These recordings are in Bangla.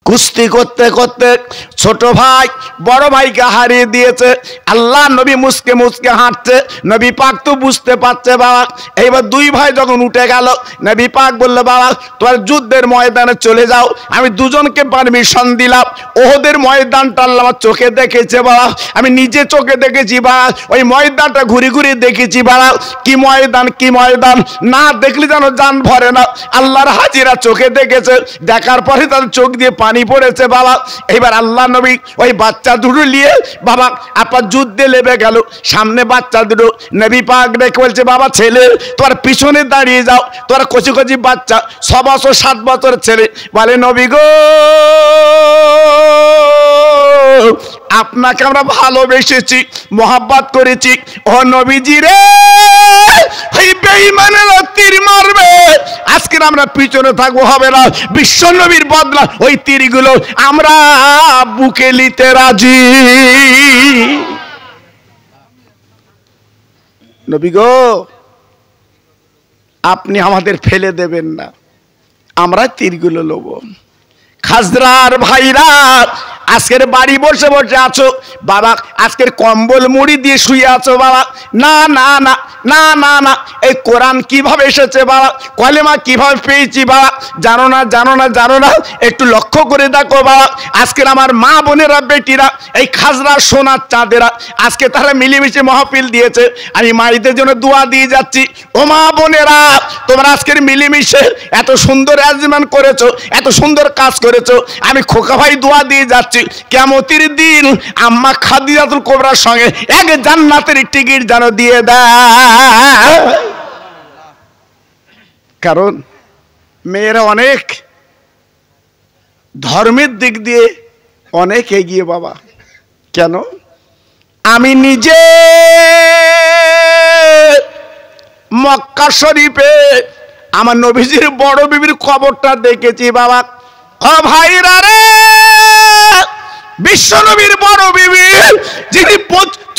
কুস্তি করতে করতে ছোট ভাই বড় ভাইকে হারিয়ে দিয়েছে। আল্লাহ নবী মুসকে মুসকে হাঁটছে, নবী পাক তো বুঝতে পারছে বাবা। এইবার দুই ভাই যখন উঠে গেল, নবী পাক বলল, বাবা তোমার যুদ্ধের ময়দানে চলে যাও, আমি দুজনকে পারমিশন দিলাম। ওহদের ময়দানটা আল্লাহ আমার চোখে দেখেছে বাবা, আমি নিজে চোখে দেখেছি বাবা, ওই ময়দানটা ঘুরে ঘুরে দেখেছি বাবা। কি ময়দান, কি ময়দান, না দেখলে যেন জান ভরে না। আল্লাহর হাজিরা চোখে দেখেছে, দেখার পরে তার চোখ দিয়ে পানি পড়েছে বাবা। এবার আল্লাহ নবী ওই বাচ্চা দুটো নিয়ে বাবা আপনার যুদ্ধে লেবে গেল। সামনে বাচ্চা দুটো, নবী পাক দেখে বলছে, বাবা ছেলে তোমার পিছনে দাঁড়িয়ে যাও, তোমার কচি কচি বাচ্চা 6 বছর 7 বছরের ছেলে। বলে, নবী গো আপনাকে আমরা ভালোবেসেছি, মহব্বত করেছি। ও নবীজি রে, এই বেঈমানেরা তীর মারবে, আজকে আমরা পিছনে থাকবো, হবে না। বিশ্ব নবীর বদলা ওই তীরগুলো আমরা বুকে নিতে রাজি। নবী গো আপনি আমাদের ফেলে দেবেন না, আমরা তীরগুলো নেব। খাজরার ভাইরা আজকের বাড়ি বসে বসে আছো বাবা, আজকের কম্বল মুড়ি দিয়ে শুয়ে আছো বাবা। না না না না না না, এই কোরআন কিভাবে এসেছে বাবা, কলেমা কিভাবে পেয়েছি বাবা, জানো না জানো না জানো না। একটু লক্ষ্য করে দেখো বাবা, আজকের আমার মা বোনেরা বেটিরা, এই খাজরা সোনার চাঁদেরা, আজকে তারা মিলেমিশে মাহফিল দিয়েছে। আমি মায়েদের জন্য দোয়া দিয়ে যাচ্ছি, ও মা বোনেরা তোমরা আজকের মিলেমিশে এত সুন্দর অ্যারেঞ্জমেন্ট করেছো, এত সুন্দর কাজ করেছো। আমি খোকা ভাই দোয়া দিয়ে যাচ্ছি, কিয়ামতের দিন আম্মা খাদিজাতুল কুবরার সঙ্গে এক জান্নাতের টিকিট যেন দিয়ে দেয়। কারণ মেয়েরা অনেক ধর্মের দিক দিয়ে অনেক এগিয়ে বাবা। কেন? আমি নিজে মক্কা শরীফে আমার নবীজির বড় বিবির কবরটা দেখেছি বাবা। ও ভাইরা রে, বিশ্ব নবীর বড় বিবি যিনি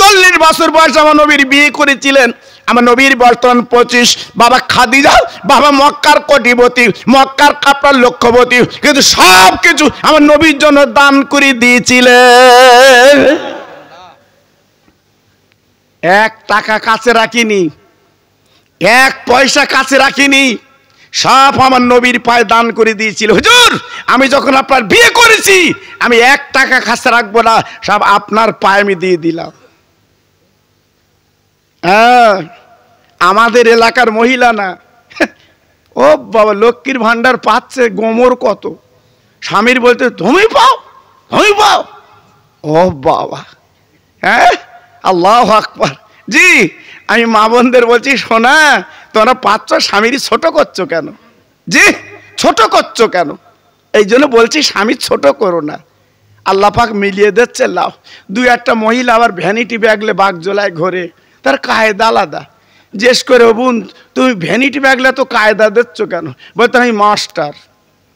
40 বছর বয়সে আমার নবীর বিয়ে করেছিলেন, আমার নবীর বর্তমান 25। বাবা খাদিজা বাবা মক্কার কোটিপতি, মক্কার কাপড়ার লক্ষ্যপতি, কিন্তু সব কিছু আমার নবীর জন্য দান করে দিয়েছিলেন। 1 টাকা কাছে রাখিনি, 1 পয়সা কাছে রাখিনি, সব আমার নবীর পায়ে দান করে দিয়েছিল। হুজুর আমি যখন আপনার বিয়ে করেছি আমি 1 টাকা কাছে রাখবো না, সব আপনার পায়ে আমি দিয়ে দিলাম। হ্যাঁ, আমাদের এলাকার মহিলা না, ও বাবা লক্ষ্মীর ভান্ডার পাচ্ছে গোমর কত, স্বামীর বলতে তুমি পাও, তুমি পাও। ও বাবা, হ্যাঁ আল্লাহু আকবার। জি আমি মা বোনদের বলছি, শোনা তোমরা পাচ্ছ, স্বামীর ছোট করছো কেন? জি ছোট করছো কেন? এই জন্য বলছি স্বামী ছোট করো না, আল্লাহ পাক মিলিয়ে দিচ্ছে। লাও 2-1টা মহিলা আবার ভ্যানিটি ব্যাগলে বাঘ জ্বলায় ঘরে, তার কায়দা আলাদা। জিজ্ঞেস করে, বোন তুমি ভ্যানিটি ব্যাগলে তো কায়দা দিচ্ছ কেন? বলতে আমি মাস্টার,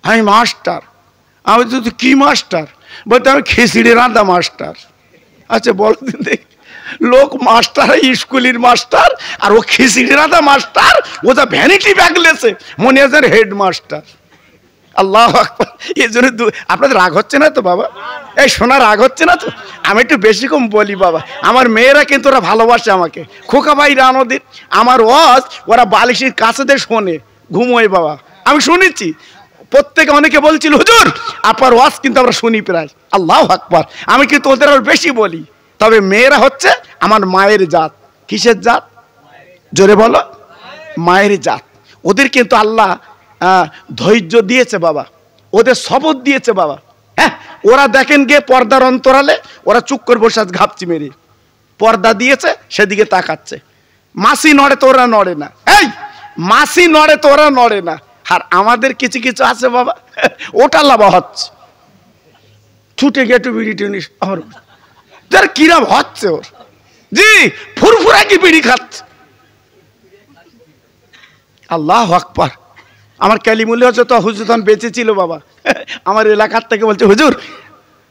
আমি মাস্টার। আমি তো কি মাস্টার? বলতে আমি খিচড়ি রাঁধা মাস্টার। আচ্ছা বল দেখ, লোক মাস্টার স্কুলের মাস্টার আর ও খিচড়ি রাঁধা মাস্টার, ও তো ভ্যানিটি ব্যাগ লেছে, মনে হয় হেড মাস্টার। আল্লাহু আকবার। এই জন্য আপনাদের রাগ হচ্ছে না তো বাবা? এই শোনা রাগ হচ্ছে না তো? আমি একটু বেশি কম বলি বাবা, আমার মেয়েরা কিন্তু ওরা ভালোবাসে আমাকে। খোকা ভাই রানদিন আমার ওয়াজ ওরা বালিশের কাছে দিয়ে শোনে, ঘুমোয় বাবা, আমি শুনেছি। প্রত্যেকে অনেকে বলছিল, হুজুর আপনার ওয়াজ কিন্তু আমরা শুনি প্রায়। আল্লাহু আকবার। আমি কিন্তু ওদের আর বেশি বলি। তবে মেয়েরা হচ্ছে আমার মায়ের জাত। কিসের জাত? জোরে বলো। মায়ের জাত। ওদের কিন্তু আল্লাহ ধৈর্য দিয়েছে বাবা, ওদের শপথ দিয়েছে বাবা। হ্যাঁ, ওরা দেখেন গিয়ে পর্দার অন্তরালে ওরা চুপ করে বসে আছে, ঘাপচি মেরে পর্দা দিয়েছে সেদিকে তাকাচ্ছে। মাসি নড়ে তো ওরা নড়ে না, এই মাসি নড়ে তো ওরা নড়ে না। আর আমাদের কিছু কিছু আছে বাবা, ওটা লাভা হচ্ছে, ছুটে গিয়ে একটু বিড়ি টিনি আমার কিরাম হচ্ছে ওর। জি ফুরফুরা কি বিড়ি খাচ্ছে। আল্লাহু আকবার। আমার কালিমুল্লাহ হচ্ছে তো হুজুর তখন বেঁচে ছিল বাবা, আমার এলাকার থেকে বলছে, হুজুর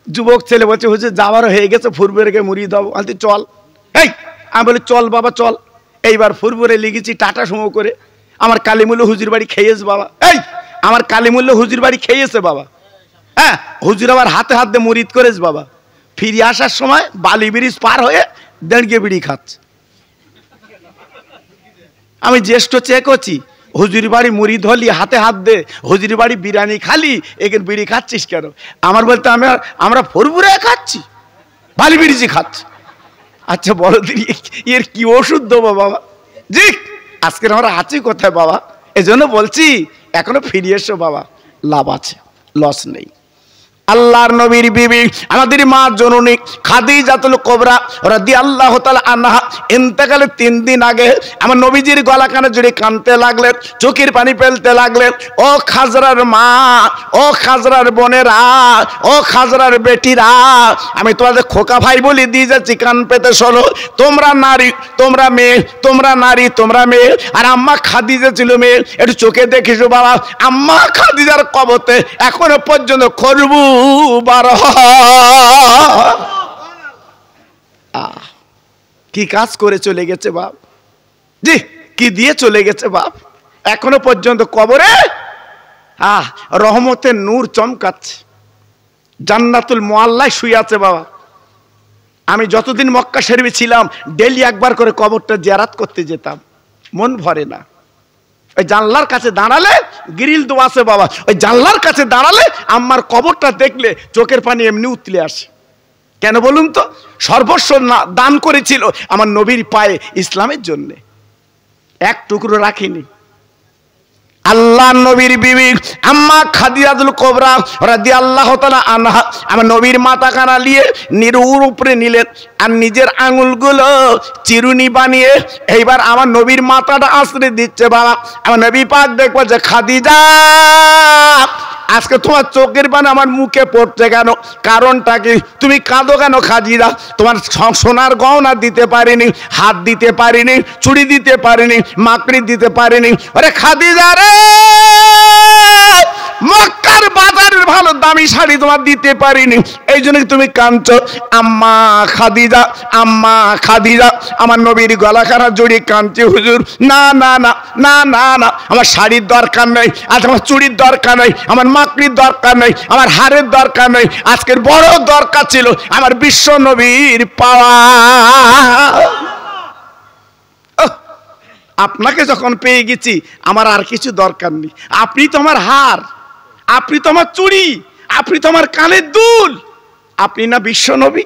যুবক ছেলে বলছে, হুজুর যাওয়ারও হয়ে গেছে, ফুরফুরে মুড়ি দাও। বলতে চল। এই আমি বলি চল বাবা চল। এইবার ফুরফুরে লিখেছি টাটা সমো করে। আমার কালিমুল্লাহ হুজুর বাড়ি খেয়েছে বাবা, এই আমার কালিমুল্লাহ হুজুর বাড়ি খেয়েছে বাবা। হ্যাঁ, হুজুর আবার হাতে হাত দিয়ে মুরিদ করেছে বাবা। ফিরে আসার সময় বালি ব্রিজ পার হয়ে দেড়গে বিড়ি খাচ্ছে। আমি জ্যেষ্ঠ চেক করছি, হুজুরি বাড়ি মুরিদ হলি হাতে হাত দে, হুজুরি বাড়ি বিরিয়ানি খালি, এখানে বিড়ি খাচ্ছিস কেন? আমার বলতে আমরা ফরবুরে খাচ্ছি, বালি ব্রিজে খাচ্ছি। আচ্ছা বলো দিদি, এর কি ওষুধ দেবো বাবা? জি, আজকের আমরা আছি কোথায় বাবা? এই জন্য বলছি এখনো ফিরে এসো বাবা, লাভ আছে, লস নেই। আল্লাহর নবীর বিবি আমাদের মা জননী খাদিজাতুল কুবরা রাদিয়াল্লাহু তাআলা আনহা ইন্তেকালের 3 দিন আগে আমার নবীজির গলা কানে জড়িয়ে কাঁদতে লাগলেন, চোখের পানি ফেলতে লাগলেন। ও খাজরার মা, ও খাজরার বোনেরা, ও খাজরার বেটিরা, আমি তোমাদের খোকা ভাই বলি দিয়ে যাচ্ছি, কান পেতে শোনো। তোমরা নারী, তোমরা মেয়ে, তোমরা নারী, তোমরা মেয়ে। আর আম্মা খাদিজা ছিল মেয়ে, একটু চোখে দেখিস বাবা, আম্মা খাদিজার কবতে এখনো পর্যন্ত খরবু কি কাজ করে চলে গেছে বাপ, জি কি দিয়ে চলে গেছে বাপ, এখনো পর্যন্ত কবরে রহমতের নূর চমকাচ্ছে, জান্নাতুল মুআল্লায় শুয়ে আছে বাবা। আমি যতদিন মক্কা শরীফে ছিলাম ডেইলি একবার করে কবরটা জিয়ারত করতে যেতাম, মন ভরে না। ওই জানলার কাছে দাঁড়ালে, গ্রিল তো আছে বাবা, ওই জানলার কাছে দাঁড়ালে আম্মার কবরটা দেখলে চোখের পানি এমনি উতলে আসে। কেন বলুন তো? সর্বস্ব দান করেছিল আমার নবীর পায়ে ইসলামের জন্যে, এক টুকরো রাখিনি। আল্লাহ নবীর বিবি আম্মা খাদিজাতুল কুবরা রাদিয়াল্লাহু তাআলা আনহা আমার নবীর মাথা কানা নিয়ে নিরুর উপরে নিলেন, আর নিজের আঙুলগুলো চিরুনি বানিয়ে এইবার আমার নবীর মাথাটা আশ্রে দিচ্ছে বাবা। আমার নবী পাক দেখবো যে খাদিজা, আজকে তোমার চোখের পানি আমার মুখে পড়ছে কেন? কারণটা কি? তুমি কাঁদো কেন খাদিজা? তোমার সোনার গহনা দিতে পারিনি, হাত দিতে পারিনি, চুড়ি দিতে পারিনি, মাকড়ি দিতে পারিনি। আরে খাদিজা রে, মক্কার বাজারের ভালো দামি শাড়ি তোমার দিতে পারিনি, এই জন্য তুমি কাঁদছো। আম্মা খাদিজা, আম্মা খাদিজা, আমার নবীর গলা খানা জড়িয়ে কাঁদছে। হুজুর না না না না না না, আমার শাড়ির দরকার নেই, আজ আমার চুড়ির দরকার নেই, আমার মাকড়ির দরকার নেই, আমার হারের দরকার নেই, আজকের বড় দরকার ছিল আমার বিশ্ব নবীর পাওয়া। আপনাকে যখন পেয়ে গেছি আমার আর কিছু দরকার নেই। আপনি তো আমার হার, আপনি তো আমার চুড়ি, আপনি তো আমার কানের দুল, আপনি না বিশ্ব নবী?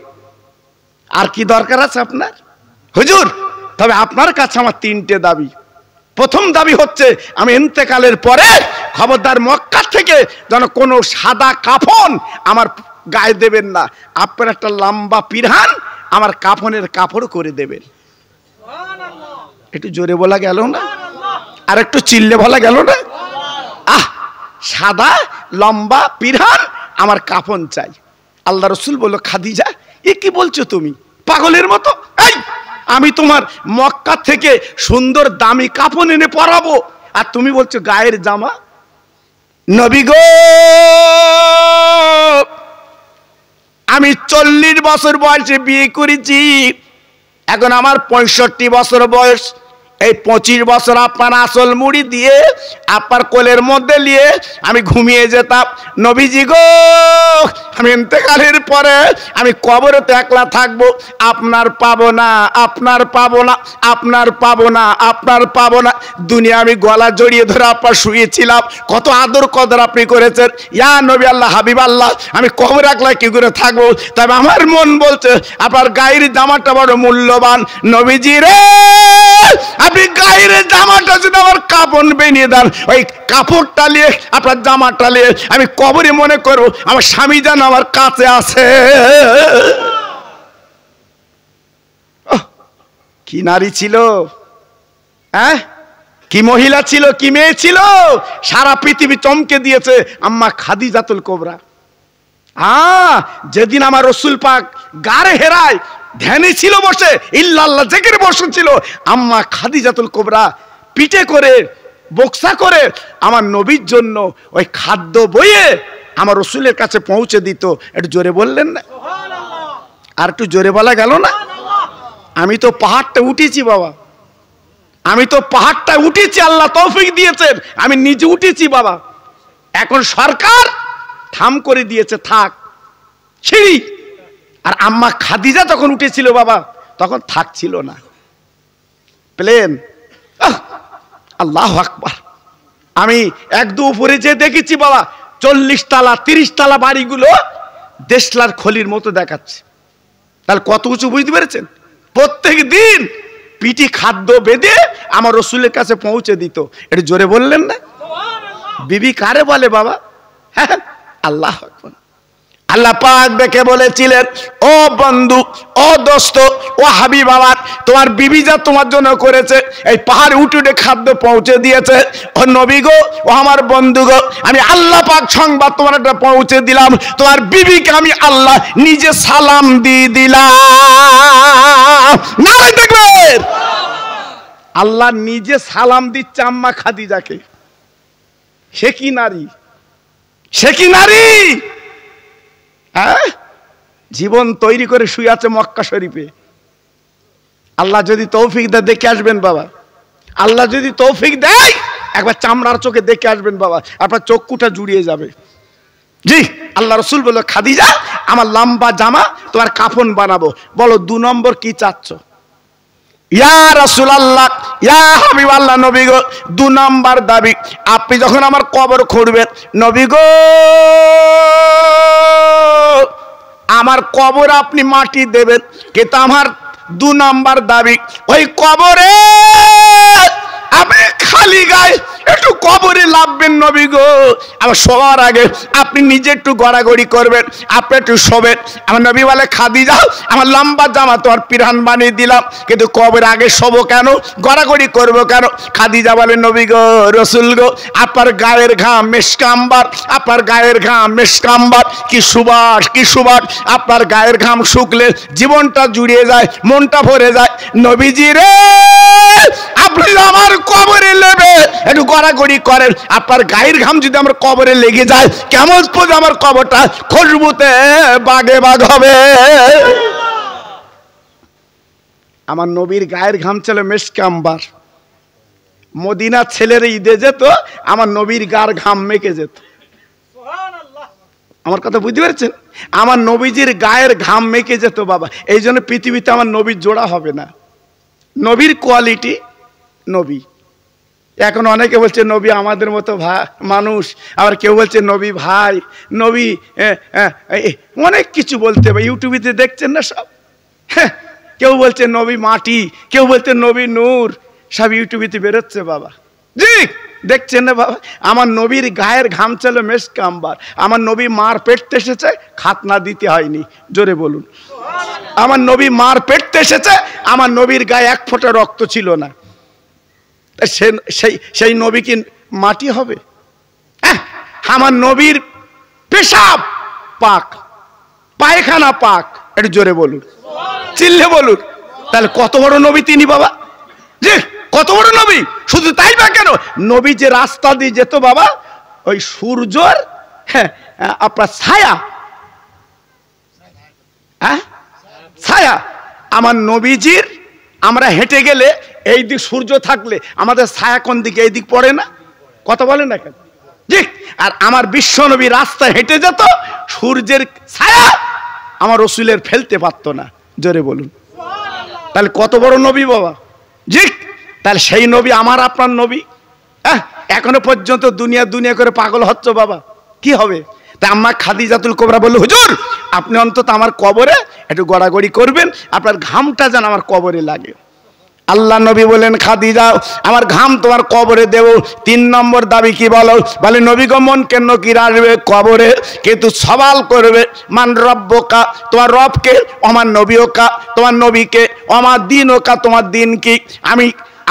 আর কি দরকার আছে আপনার? হুজুর তবে আপনার কাছে আমার 3টে দাবি। প্রথম দাবি হচ্ছে আমি ইন্তেকালের পরে খবরদার মক্কা থেকে যেন কোনো সাদা কাফন আমার গায়ে দেবেন না, আপনার একটা লম্বা পিরহান আমার কাফনের কাপড় করে দেবেন। একটু জোরে বলা গেল না? আর একটু চিল্লে বলা গেল না? সাদা লম্বা পিরহান আমার কাফন চাই। আল্লাহ রসুল বলল, খাদিজা এ কি বলছো তুমি, পাগলের মতো? এই আমি তোমার মক্কা থেকে সুন্দর দামি কাফন এনে পরাবো, আর তুমি বলছো গায়ের জামা? নবী গো, আমি 40 বছর বয়সে বিয়ে করেছি, এখন আমার 65 বছর বয়স। এই 25 বছর আপনার আসল মুড়ি দিয়ে আপনার কোলের মধ্যে নিয়ে আমি ঘুমিয়ে যেতাম। নবীজি গো, আমি ইন্তেকালের পরে আমি কবরেতে একলা থাকবো, আপনার পাবো না, আপনার পাবো না, আপনার পাবো না, আপনার পাবো না। দুনিয়া আমি গলা জড়িয়ে ধরে আপনার শুয়েছিলাম, কত আদর কদর আপনি করেছেন। ইয়া নবী আল্লাহ, হাবিব আল্লাহ, আমি কবর একলা কি করে থাকবো? তবে আমার মন বলছে আপনার গায়ের জামাটা বড় মূল্যবান। নবীজি রে, আপনি গায়ের জামাটা যদি আমার কাপড় বেনিয়ে দেন, ওই কাপড়টা নিয়ে আপনার জামাটা নিয়ে আমি কবরে মনে করবো আমার স্বামী যেন আমার কাছে আছে। কি নারী ছিল, হ্যাঁ কি মহিলা ছিল, কি মেয়ে ছিল, সারা পৃথিবী চমকে দিয়েছে আম্মা খাদিজাতুল কুবরা। যেদিন আমার রসুল পাক গারে হেরায় ধ্যানে ছিল বসে, ইল্লাল্লাহ জিকিরে বসে ছিল, আম্মা খাদিজাতুল কুবরা পিঠে করে বক্সা করে আমার নবীর জন্য ওই খাদ্য বইয়ে আমার রসুলের কাছে পৌঁছে দিত। একটু জোরে বললেন না? আর একটু জোরে বলা গেল না? আমি তো পাহাড়টা উঠেছি বাবা, আমি তো পাহাড়টা উঠেছি, আল্লাহ তৌফিক দিয়েছেন, আমি নিজে উঠেছি বাবা। এখন সরকার থাম করে দিয়েছে, থাক সিঁড়ি। আর আম্মা খাদিজা যখন উঠেছিল বাবা তখন থাকছিল না, প্লেন। আল্লাহু আকবার। আমি এক দু উপরে যে দেখেছি বাবা 40 তলা 30 তলা বাড়িগুলো দেশলার খলির মতো দেখাচ্ছে। তাহলে কত উঁচু বুঝতে পেরেছেন? প্রত্যেক দিন পিটি খাদ্য বেঁধে আমার রসুলের কাছে পৌঁছে দিত। এটা জোরে বললেন না? বিবি কারে বলে বাবা? হ্যাঁ, আল্লাহ আকবার। আল্লাহ পাক দেখে বলেছিলেন, ও বন্ধু, ও দোস্ত, ও হাবিব আমার, তোমার বিবি যা তোমার জন্য করেছে, এই পাহাড়ে উঠে উঠে খাদ্য পৌঁছে দিয়েছে, ও নবী গো, ও আমার বন্ধু গো, আমি আল্লাহ পাক সংবাদ তোমার একটা পৌঁছে দিলাম, তোমার বিবিকে আমি আল্লাহ নিজে সালাম দিয়ে দিলাম। নারে দেখবেন, আল্লাহ নিজে সালাম দিচ্ছে আম্মা খাদিজাকে। সে কি নারী, সে কি নারী! হ্যাঁ, জীবন তৈরি করে শুয়ে আছে মক্কা শরীফে। আল্লাহ যদি তৌফিক দেয় দেখে আসবেন বাবা, আল্লাহ যদি তৌফিক দেয় একবার চামড়ার চোখে দেখে আসবেন বাবা, আপনার চক্ষুটা জুড়িয়ে যাবে। জি, আল্লাহ রসুল বলল, খাদিজা আমার লম্বা জামা তোমার কাফন বানাবো, বলো 2 নম্বর কি চাচ্ছ? ইয়া রাসূলুল্লাহ, ইয়া হাবিবাল্লাহ, নবী গো 2 নম্বর দাবি, আপনি যখন আমার কবর খুঁড়বেন নবী গো, আমার কবর আপনি মাটি দেবেন, কিন্তু আমার 2 নম্বর দাবি, ওই কবরে আপনি খালি গায়ে একটু কবরে লাভবেন নবী গো। আমার শোয়ার আগে আপনি নিজে একটু গড়াগড়ি করবেন, আপনি একটু শোবেন। আমার নবী বলে, খাদিজা আমার লম্বা জামা তোমার পিরান বানিয়ে দিলাম, কিন্তু কবর আগে শোবো কেন, গড়াগড়ি করবো কেন? খাদিজা বলে, নবী গো, রসুল গো, আপনার গায়ের ঘাম মেশকাম্বার, আপনার গায়ের ঘাম মেশকাম্বার, কি সুবাস, কি সুবাস! আপনার গায়ের ঘাম শুকলে জীবনটা জুড়িয়ে যায়, মনটা ভরে যায়। নবীজি রে, আপনি আমার কবরে লেবে একটু গড়াগড়ি করেন, আপনার গায়ের ঘাম যদি আমার কবরে লেগে যায়, কেমন পর্যন্ত আমার কবরটা খুশবুতে বাগে বাগ হবে। আমার নবীর গায়ের ঘাম ছিল মেশকাম্বার। মদিনা ছেলের ঈদে যেত, আমার নবীর গায়ের ঘাম মেখে যেত। আমার কথা বুঝতে পেরেছেন? আমার নবীজির গায়ের ঘাম মেখে যেত বাবা। এই জন্য পৃথিবীতে আমার নবীর জোড়া হবে না। নবীর কোয়ালিটি নবী। এখন অনেকে বলছে নবী আমাদের মতো মানুষ, আবার কেউ বলছে নবী ভাই, নবী অনেক কিছু বলতে হবে। ইউটিউবে দেখছেন না সব, কেউ বলছে নবী মাটি, কেউ বলছে নবী নূর, সব ইউটিউবে বেরোচ্ছে বাবা। জি, দেখছেন না বাবা? আমার নবীর গায়ের ঘাম ছিল মেশকাম্বার। আমার নবী মার পেটতে এসেছে, খাতনা দিতে হয়নি। জোরে বলুন। আমার নবী মার পেটতে এসেছে, আমার নবীর গায়ে 1 ফোঁটা রক্ত ছিল না। সেই নবী কি মাটি হবে? আমার নবীর পেশাব পাক, পায়খানা পাক। একটু জোরে বলুন, চিল্লে বলুন। তাহলে কত বড় নবী তিনি বাবা! যে কত বড় নবী! শুধু তাই বা কেন, নবী যে রাস্তা দিয়ে যেত বাবা, ওই সূর্যর আপনার ছায়া, ছায়া আমার নবীজির, আমরা হেঁটে গেলে এই দিক সূর্য থাকলে আমাদের ছায়া কোন দিকে, এই দিক পড়ে না? কথা বলেন না কেন? জি, আর আমার বিশ্ব নবী রাস্তা হেঁটে যেত, সূর্যের ছায়া আমার রসুলের ফেলতে পারতো না। জোরে বলুন। তাহলে কত বড় নবী বাবা! জি, তাহলে সেই নবী আমার আপনার নবী। এখনো পর্যন্ত দুনিয়া দুনিয়া করে পাগল হচ্ছে বাবা, কি হবে? তা আম্মা খাদিজাতুল কুবরা বলল, হুজুর আপনি অন্তত আমার কবরে একটু গড়াগড়ি করবেন, আপনার ঘামটা যেন আমার কবরে লাগে। আল্লাহ নবী বলেন, খাদিজা আমার ঘাম তোমার কবরে দেব। 3 নম্বর দাবি কি বলো? বলে, নবী গো, মন কেন কি আসবে কবরে, কিন্তু সওয়াল করবে, মান রব্বকা, তোমার রবকে, আমার নবীকা, তোমার নবীকে, আমার দিনকা, তোমার দিন কি। আমি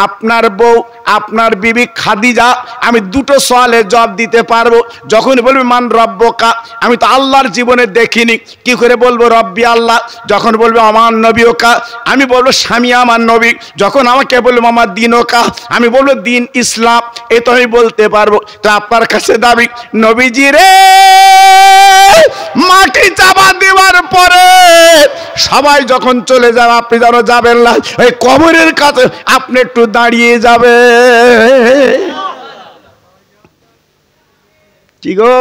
আপনার বউ, আপনার বিবি খাদিজা, আমি 2টো সওয়ালের জবাব দিতে পারবো। যখন বলবে মান রব্বকা, আমি তো আল্লাহর জীবনে দেখিনি, কি করে বলবো রব্বি আল্লাহ? যখন বলবে আমার নবীকা, আমি বলবো স্বামী আমার নবী। যখন আমাকে বলবো আমার দিনকা, আমি বলবো দিন ইসলাম। এ তো আমি বলতে পারবো। তো আপনার কাছে দাবি, নবীজি রে, মাটি চাপা দেওয়ার পরে সবাই যখন চলে যাবে, আপনি যেন যাবেন না, ওই কবরের কাছে আপনি একটু দাঁড়িয়ে যাবে। কি গো,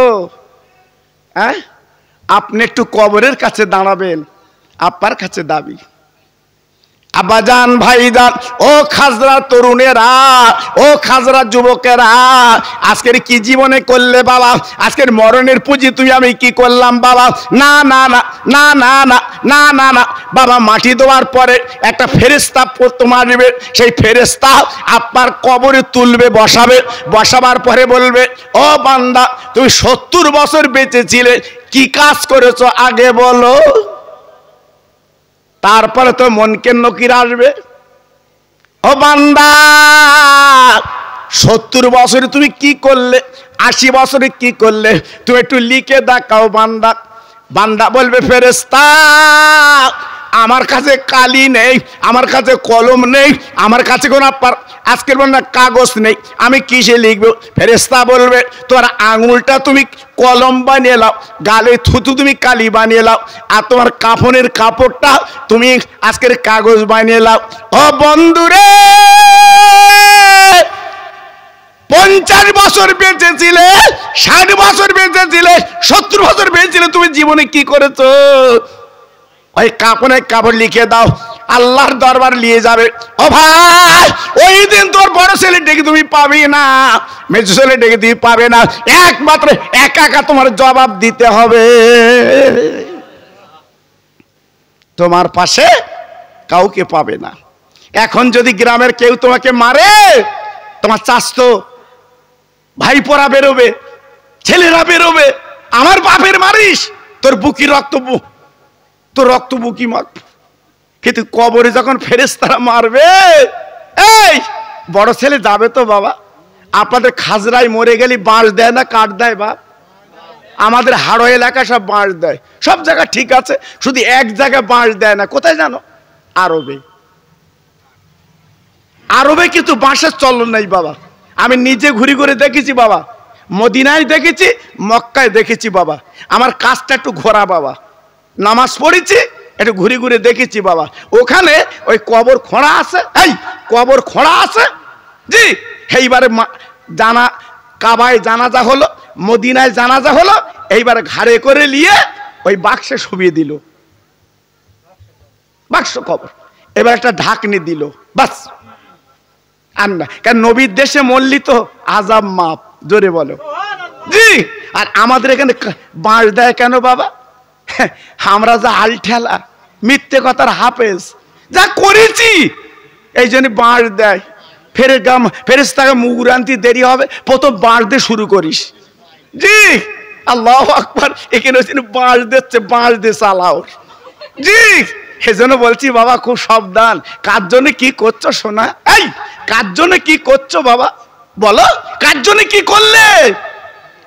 হ্যাঁ, আপনি একটু কবরের কাছে দাঁড়াবেন, আপনার কাছে দাবি। আব্বাজান, ভাইজান, ও খাজরা তরুণেরা, ও খাজরা যুবকেরা, আজকের কি জীবনে করলে বাবা? আজকের মরণের পুঁজি তুমি আমি কি করলাম বাবা? না না না না না না না না না বাবা, মাটি দেওয়ার পরে একটা ফেরেশতা তোমার নেবে, সেই ফেরেশতা আপনার কবরে তুলবে, বসাবে, বসাবার পরে বলবে, ও বান্দা, তুমি 70 বছর বেঁচেছিলে, কি কাজ করেছো আগে বলো। তারপরে তো মনকের নকির আসবে, ও বান্দা 70 বছরে তুমি কি করলে, 80 বছরে কি করলে, তুমি একটু লিখে দেখাও বান্দা। বান্দা বলবে, ফেরেশতা আমার কাছে কালি নেই, আমার কাছে কলম নেই, আমার কাছে কোনো আজকের বান্দা কাগজ নেই, আমি কিসে লিখবো? ফেরেশতা বলবে, তোমার আঙুলটা তুমি কলম বানিয়ে লাও, গালে থুতু তুমি কালি বানিয়ে লাও, আর তোমার কাফনের কাপড়টা তুমি আজকের কাগজ বানিয়ে লাও। ও বন্ধুরে, 50 বছর বেঁচেছিলে, 60 বছর বেঁচেছিলে, 70 বছর বেঁচেছিলে, তুমি জীবনে কি করেছো? ওই কাপড়ে কাপড় লিখে দাও, আল্লাহর দরবার নিয়ে যাবে। ও ভাই, ওই দিন তোর বড় ছেলে ডেকে তুমি পাবি না, মেজো ছেলে ডেকে তুমি পাবে না, একমাত্র একা একা তোমার জবাব দিতে হবে। তোমার পাশে কাউকে পাবে না। এখন যদি গ্রামের কেউ তোমাকে মারে, তোমার চাচতো ভাইপোরা বেরোবে, ছেলেরা বেরোবে, আমার বাপের মারিস, তোর বুকি রক্ত, তোর রক্ত বুকি মার। কিন্তু কবরে যখন ফেরেশতারা মারবে, এই বড় ছেলে যাবে তো বাবা? আপনাদের খাজরায় মরে গেলে বাঁশ দেয় না, কাঠ দেয় বাপ? আমাদের হাড়ো এলাকা সব বাঁশ দেয়, সব জায়গা ঠিক আছে, শুধু এক জায়গায় বাঁশ দেয় না। কোথায় জানো? আরবে। আরবে কিন্তু বাঁশের চলন নাই বাবা। আমি নিজে ঘুরি ঘুরে দেখেছি বাবা, মদিনায় দেখেছি, মক্কায় দেখেছি বাবা। আমার কাজটা একটু ঘোরা বাবা, নামাজ পড়েছি, একটু ঘুরে ঘুরে দেখেছি বাবা। ওখানে ওই কবর খোঁড়া আছে, এই কবর খোঁড়া আছে জি। এইবারে জানা কাবায় জানাজা হলো, মদিনায় জানাজা হলো, এইবারে ঘাড়ে করে নিয়ে ওই বাক্সে শুবিয়ে দিল, বাক্স কবর, এবার একটা ঢাকনি দিল, বাস। আর না, কারণ নবীর দেশে মরলি তো আজাব মাপ, জোরে বলো জি। আর আমাদের এখানে বাঁশ দেয় কেন বাবা? আমরা যা আল ঠেলা, মিথ্যে কথার হাফেজ, যা করেছি এই জন্য বাঁশ দেয়। ফেরেশতাকে মুগুর আনতে দেরি হবে, প্রথম বাঁশ দিয়ে শুরু করিস জি। আল্লাহু আকবার, এখানে বাঁশ দিচ্ছে, বাঁশ দিয়ে চালাও জি। সেজন্য বলছি বাবা, খুব সাবধান। কার জন্য কি করছো সোনা? এই কার জন্য কি করছো বাবা বলো? কার জন্য কি করলে?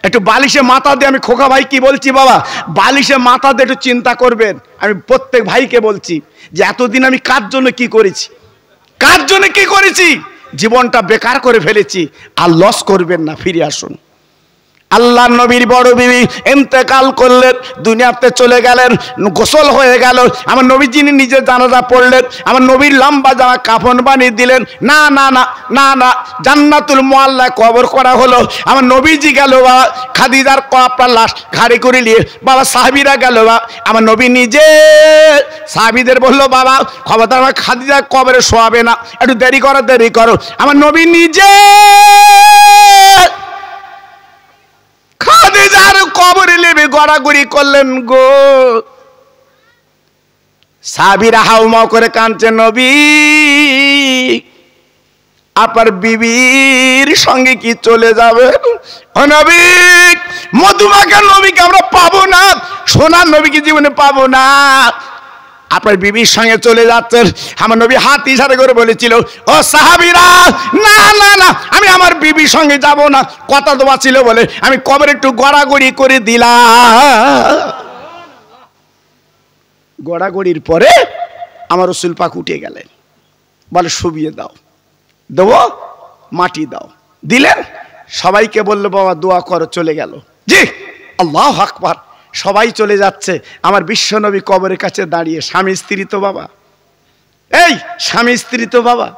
একটু বালিশে মাথা দিয়ে, আমি খোকা ভাই কি বলছি বাবা, বালিশে মাথা দিয়ে একটু চিন্তা করবেন। আমি প্রত্যেক ভাইকে বলছি যে এতদিন আমি কার জন্য কি করেছি, কার জন্য কি করেছি, জীবনটা বেকার করে ফেলেছি। আর লস করবেন না, ফিরে আসুন। আল্লাহ নবীর বড় বিবি ইন্তেকাল করলেন, দুনিয়াতে চলে গেলেন, গোসল হয়ে গেল। আমার নবী যিনি নিজে জানাজা পড়লেন, আমার নবীর লম্বা জামা কাফন বানিয়ে দিলেন। না না না না না, জান্নাতুল মুআল্লায় কবর করা হলো। আমার নবীজি গেল বাবা, খাদিজার আপনার লাশ ঘাড়ে করে নিয়ে বাবা সাহাবীরা গেল বাবা। আমার নবী নিজে সাহাবীদের বললো, বাবা খবরদার আমার খাদিজার কবরে শোয়াবে না, একটু দেরি করো, দেরি করো। আমার নবী নিজে খাদিজার কবরে নেমে গড়াগড়ি করলেন গো। সাহাবীরা হাউমাউ করে কাঁদছে, নবী আপনার বিবির সঙ্গে কি চলে যাবে? ও নবী, মধুমাখা নবীকে আমরা পাবো না, সোনার নবীকে জীবনে পাবো না, আপনার বিবির সঙ্গে চলে যাচ্ছেন। আমার নবী হাত ইশারা করে বলেছিল, ও সাহাবীরা, না না না, আমি আমার বিবির সঙ্গে যাব না, কথা দেওয়া ছিল বলে আমি কবরে একটু গড়াগড়ি করে দিলাম। গড়াগড়ির পরে আমার রাসূল পাক উঠে গেলেন, বলে শুবিয়ে দাও, দেবো, মাটি দাও, দিলেন। সবাইকে বললো, বাবা দোয়া করো, চলে গেল জি। আল্লাহু আকবার, সবাই চলে যাচ্ছে, আমার বিশ্বনবী কবরের কাছে দাঁড়িয়ে। স্বামী স্ত্রী তো বাবা, এই স্বামী স্ত্রী তো বাবা,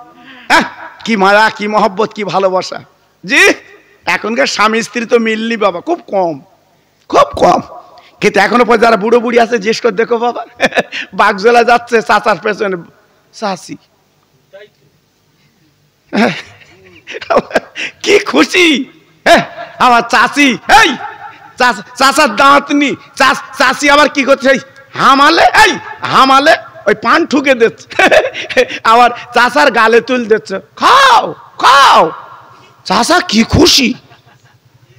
হ্যাঁ, কি মায়া, কি মহব্বত, কি ভালোবাসা জি। এখনকার স্বামী স্ত্রী তো মিলনি বাবা, খুব কম, খুব কম। কিন্তু এখনো পর যারা বুড়ো বুড়ি আছে জিজ্ঞেস করে দেখো বাবা, বাগজোলা যাচ্ছে চাচার পেছনে, চাচি কি খুশি, আমার চাচি, এই চাচার দাঁত নি, চাচি আবার কি করছে, হামালে, এই হামালে ওই পান ঠুকে দিচ্ছে, আবার চাচার গালে তুল দিচ্ছে, খাও খাও। চাচা কি খুশি,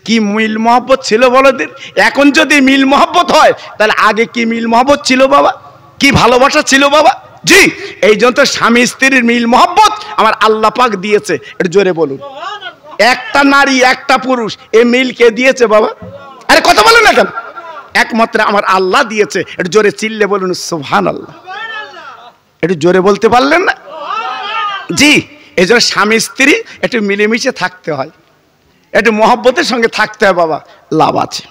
কি মিল মহব্বত ছিল বলো দিন। এখন যদি মিল মহব্বত হয় তাহলে আগে কি মিল মহব্বত ছিল বাবা, কি ভালোবাসা ছিল বাবা। জি, এই জন্য তো স্বামী স্ত্রীর মিল মহব্বত আমার আল্লাহ পাক দিয়েছে, একটু জোরে বলুন। একটা নারী একটা পুরুষ, এই মিল কে দিয়েছে বাবা? আরে কথা বলেন না কেন? একমাত্র আমার আল্লাহ দিয়েছে। একটু জোরে চিল্লে বলুন সুবহানাল্লাহ। একটু জোরে বলতে পারলেন না? জি, এই জন্য স্বামী স্ত্রী একটু মিলেমিশে থাকতে হয়, একটু মহব্বতের সঙ্গে থাকতে হয় বাবা, লাভ আছে।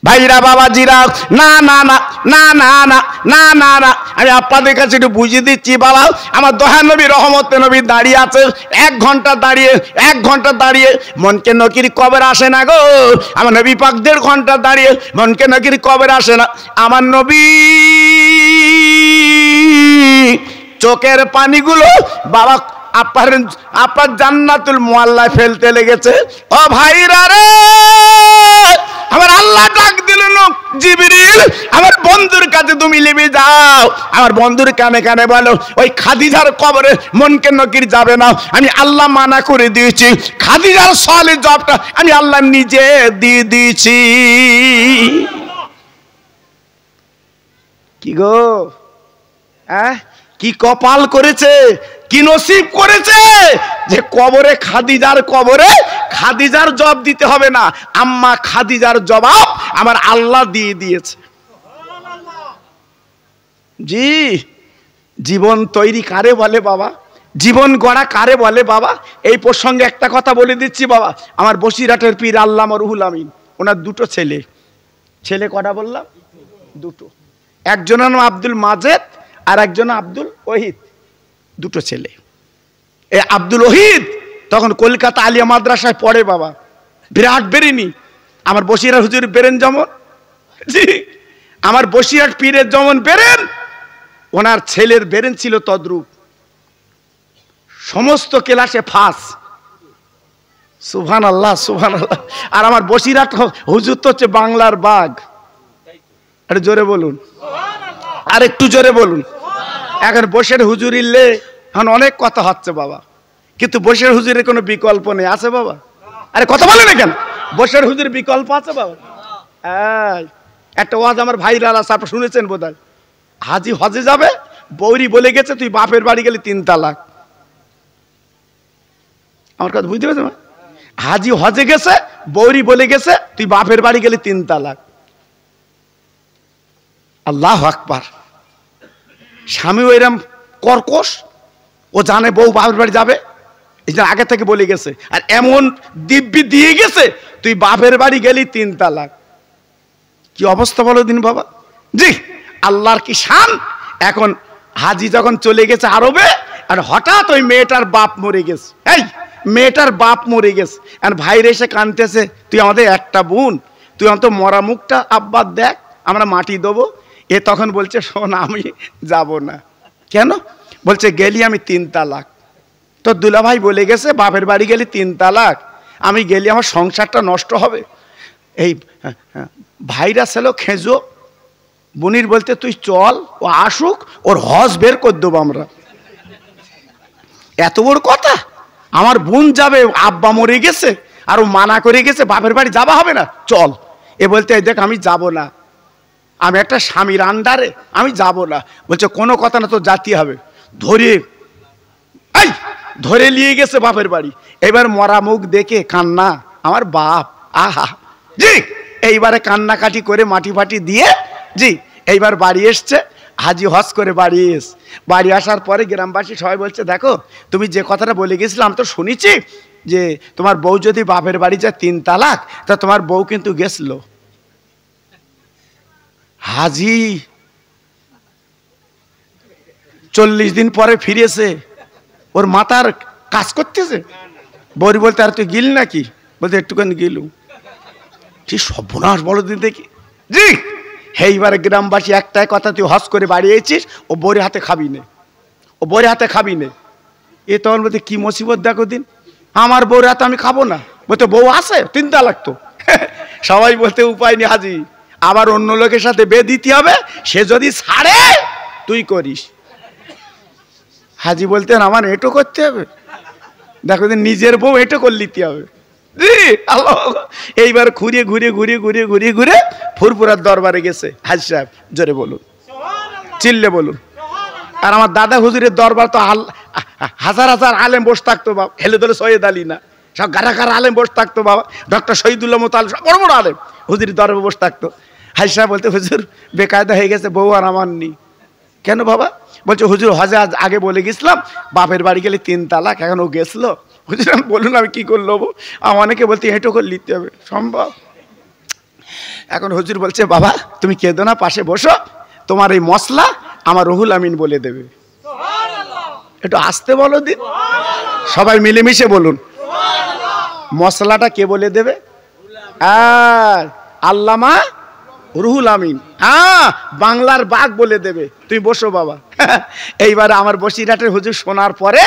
ভাইরা বাবাজিরা, না না না না না না না না না, আমি আপনাদের কাছে একটু বুঝিয়ে দিচ্ছি বাবা। আমার দয়ার নবী রহমতে নবী দাঁড়িয়ে আছে, 1 ঘন্টা দাঁড়িয়ে, 1 ঘন্টা দাঁড়িয়ে মনকে নকির কবর আসে না গো। আমার নবী পাক 1.5 ঘন্টা দাঁড়িয়ে মনকে নকির কবর আসে না। আমার নবী চোখের পানিগুলো বাবা আপনার জান্নাতুল মুআল্লায় ফেলতে লেগেছে। ও ভাইরা রে, আমার আল্লাহ ডাক দিল, জিবরিল আমার বন্ধুর কাছে তুমি নেমে যাও। আমার বন্ধুর কানে কানে বলো, ওই খাদিজার কবরে মনকে নকির যাবে না, আমি আল্লাহ মানা করে দিয়েছি। খাদিজার সালের জবটা আমি আল্লাহ নিজে দিয়ে দিয়েছি। কি গো, কি কপাল করেছে, কি নসিব করেছে যে কবরে খাদিজার, কবরে খাদিজার জবাব দিতে হবে না, আম্মা খাদিজার জবাব আমার আল্লাহ দিয়ে দিয়েছে। জি, জীবন তৈরি কারে বলে বাবা, জীবন গড়া কারে বলে বাবা। এই প্রসঙ্গে একটা কথা বলে দিচ্ছি বাবা। আমার বসিরহাটের পীর আল্লামা রুহুল আমিন, ওনার 2টো ছেলে। ছেলে কটা বললাম? 2টো। একজনের নাম আব্দুল মাজেদ আর একজন আব্দুল ওহিদ, 2টো ছেলে। এই আব্দুল ওহিদ তখন কলকাতা আলিয়া মাদ্রাসায় পড়ে বাবা, বিরাট বেরেনি। আমার বসিরহাট হুজুর বেরেন যেমন, জি আমার বসিরহাট পীরের যেমন বেরেন, ওনার ছেলের বেরেন ছিল তদ্রূপ, সমস্ত ক্লাসে ফার্স্ট। সুবহানাল্লাহ সুবহানাল্লাহ। আর আমার বসিরহাট হুজুর তো হচ্ছে বাংলার বাঘ। আরে জোরে বলুন, আর একটু জোরে বলুন। এখন বসের হুজুর ইল্লে এখন অনেক কথা হচ্ছে বাবা, কিন্তু বসের হুজুরের কোনো বিকল্প নেই, আছে বাবা? আরে কথা বলে না কেন? বসের হুজুর বিকল্প আছে বাবা। একটা ওয়াজ আমার ভাইরাল আছে, আপনি শুনেছেন বোধহয়। হাজি হজে যাবে, বৌরি বলে গেছে তুই বাপের বাড়ি গেলে 3 তালাক। আমার কথা বুঝতে পেরেছেন? হাজি হজে গেছে, বৌরি বলে গেছে তুই বাপের বাড়ি গেলে 3 তালাক। আল্লাহু আকবার। স্বামী ওইরকম কর্কশ, ও জানে বউ বাপের বাড়ি যাবে, এই জন্য আগে থেকে বলে গেছে। আর এমন দিব্যি দিয়ে গেছে তুই বাপের বাড়ি গেলি 3 তালাক। কি অবস্থা বলো দিন বাবা। জি, আল্লাহর কি শান। এখন হাজি যখন চলে গেছে আরবে, আর হঠাৎ ওই মেয়েটার বাপ মরে গেছে। এই মেয়েটার বাপ মরে গেছে, আর ভাইরে এসে কাঁদতেছে, তুই আমাদের একটা বোন, তুই অন্ত মরা মুখটা আব্বা দেখ, আমরা মাটি দেবো। এ তখন বলছে, শোন আমি যাব না। কেন? বলছে গেলি আমি 3 তালাক। তো দুলাভাই বলে গেছে বাপের বাড়ি গেলি 3 তালাক, আমি গেলি আমার সংসারটা নষ্ট হবে। এই ভাইরা ছিল খেঁজো, বুনির বলতে তুই চল, ও আসুক, ওর হজ বের করে দেবো আমরা। এত বড় কথা, আমার বোন যাবে, আব্বা মরে গেছে, আর ও মানা করে গেছে বাপের বাড়ি যাওয়া হবে না, চল। এ বলতে দেখ আমি যাব না, আমি একটা স্বামীর আন্ডারে, আমি যাব না। বলছে কোনো কথা না, তো জাতি হবে। ধরে নিয়ে গেছে বাপের বাড়ি। এবার মরা মুখ দেখে কান্না, আমার বাপ, আহা। জি, এইবারে কান্নাকাটি করে মাটি ফাটি দিয়ে, জি এইবার বাড়ি এসছে। হাজি হজ করে বাড়ি আসার পরে গ্রামবাসী সবাই বলছে, দেখো তুমি যে কথাটা বলে গেছিলাম তো শুনেছি, যে তোমার বউ যদি বাপের বাড়ি যায় 3 তালাক, তা তোমার বউ কিন্তু গেছিল। হাজি 40 দিন পরে ফিরেছে, ওর মাথার কাজ করতেছে। বৌরি বলতে, আর তুই গিল নাকি? বলতে একটুখানি গিলু। ঠিক সর্বনাশ বলো দিন দেখি। জি এইবারে গ্রামবাসী একটাই কথা, তুই হজ করে বাড়ি এসেছিস, ও বউরে হাতে খাবি নে, ও বউরে হাতে খাবি নে। এ তখন বলতে কি মুসিবত দেখো দিন, আমার বউরে হাতে আমি খাবো না। বলতে বউ আছে 3 তালাক তো। সবাই বলতে উপায় নেই হাজি, আবার অন্য লোকের সাথে বিয়ে দিতে হবে, সে যদি ছাড়ে তুই করিস। হাজি বলতেন আমার এটো করতে হবে, দেখো নিজের বউ এটো করে নিতে হবে। এইবার ঘুরিয়ে ঘুরিয়ে ঘুরিয়ে ঘুরিয়ে ঘুরিয়ে ঘুরে ফুরফুরার দরবারে গেছে। হাজি সাহেব জোরে বলুন, চিল্লে বলুন। আর আমার দাদা হুজুরের দরবার তো হাজার হাজার আলেম বসে থাকতো বাবা, হেলে দলে সৈয়দ আলী না, সব গারাগার আলেম বসে থাকতো বাবা, ডক্টর শহীদুল্লাহ মোতাল, সব বড় বড় আলেম হুজুরের দরবারে বসে থাকতো। হাজি সাহেব বলতে হুজুর বেকায়দা হয়ে গেছে, বউ আর আমার নি। কেন বাবা? বলছে হুজুর হজে আগে বলে গেছিলাম বাপের বাড়ি গেলে 3 তালাক, এখন ও গেছিল। হুজুর আমি বলুন আমি কি করলো, অনেকে বলতে হেঁটো করে নিতে হবে, সম্ভব? এখন হুজুর বলছে বাবা তুমি কেঁদো না, পাশে বসো, তোমার এই মশলা আমার রুহুল আমিন বলে দেবে। একটু আসতে বলো দিন, সবাই মিলেমিশে বলুন। মশলাটা কে বলে দেবে? আল্লামা রুহুল আমিন, বাংলার বাঘ বলে দেবে। তুমি বসো বাবা। এইবারে আমার বসিরহাটের হুজুর শোনার পরে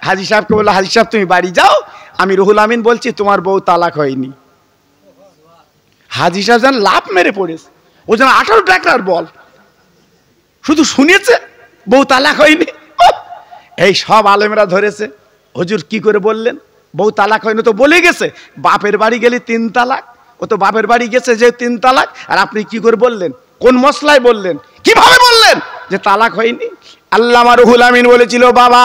হাজি সাহেবকে বললো, হাজি সাহেব তুমি বাড়ি যাও, আমি রুহুল আমিন বলছি তোমার বউ তালাক হয়নি। হাজি সাহেব যেন লাফ মেরে পড়েছে, ও যেন 18 টাকার বল, শুধু শুনেছে বউ তালাক হয়নি। এই সব আলেমরা ধরেছে, হুজুর কি করে বললেন বউ তালাক হয়নি? তো বলে গেছে বাপের বাড়ি গেলে 3 তালাক, ও তো বাপের বাড়ি গেছে যে 3 তালাক, আর আপনি কি করে বললেন? কোন মশলায় বললেন? কিভাবে বললেন যে তালাক হয়নি? আল্লামা রুহুল আমিন বলেছিল বাবা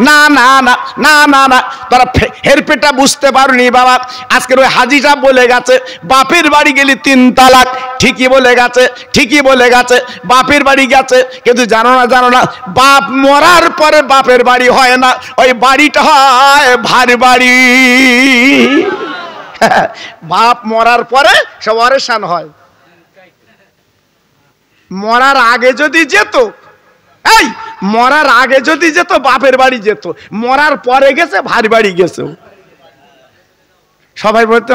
না না না না না না, তোরা হেরপেটা বুঝতে পারোনি বাবা। আজকের ওই হাজি সাহেব বলে গেছে বাপের বাড়ি গেলে 3 তালাক, ঠিকই বলে গেছে, ঠিকই বলে গেছে, বাপের বাড়ি গেছে। কিন্তু জানো না, জানো না, বাপ মরার পরে বাপের বাড়ি হয় না, ওই বাড়িটা হয় ভার বাড়ি। বাপ মরার পরে সব অরেশান হয়, মরার আগে যদি যেত, এই মরার আগে যদি যেত বাপের বাড়ি যেত, মরার পরে গেছে ভার বাড়ি গেছে। সবাই বলতে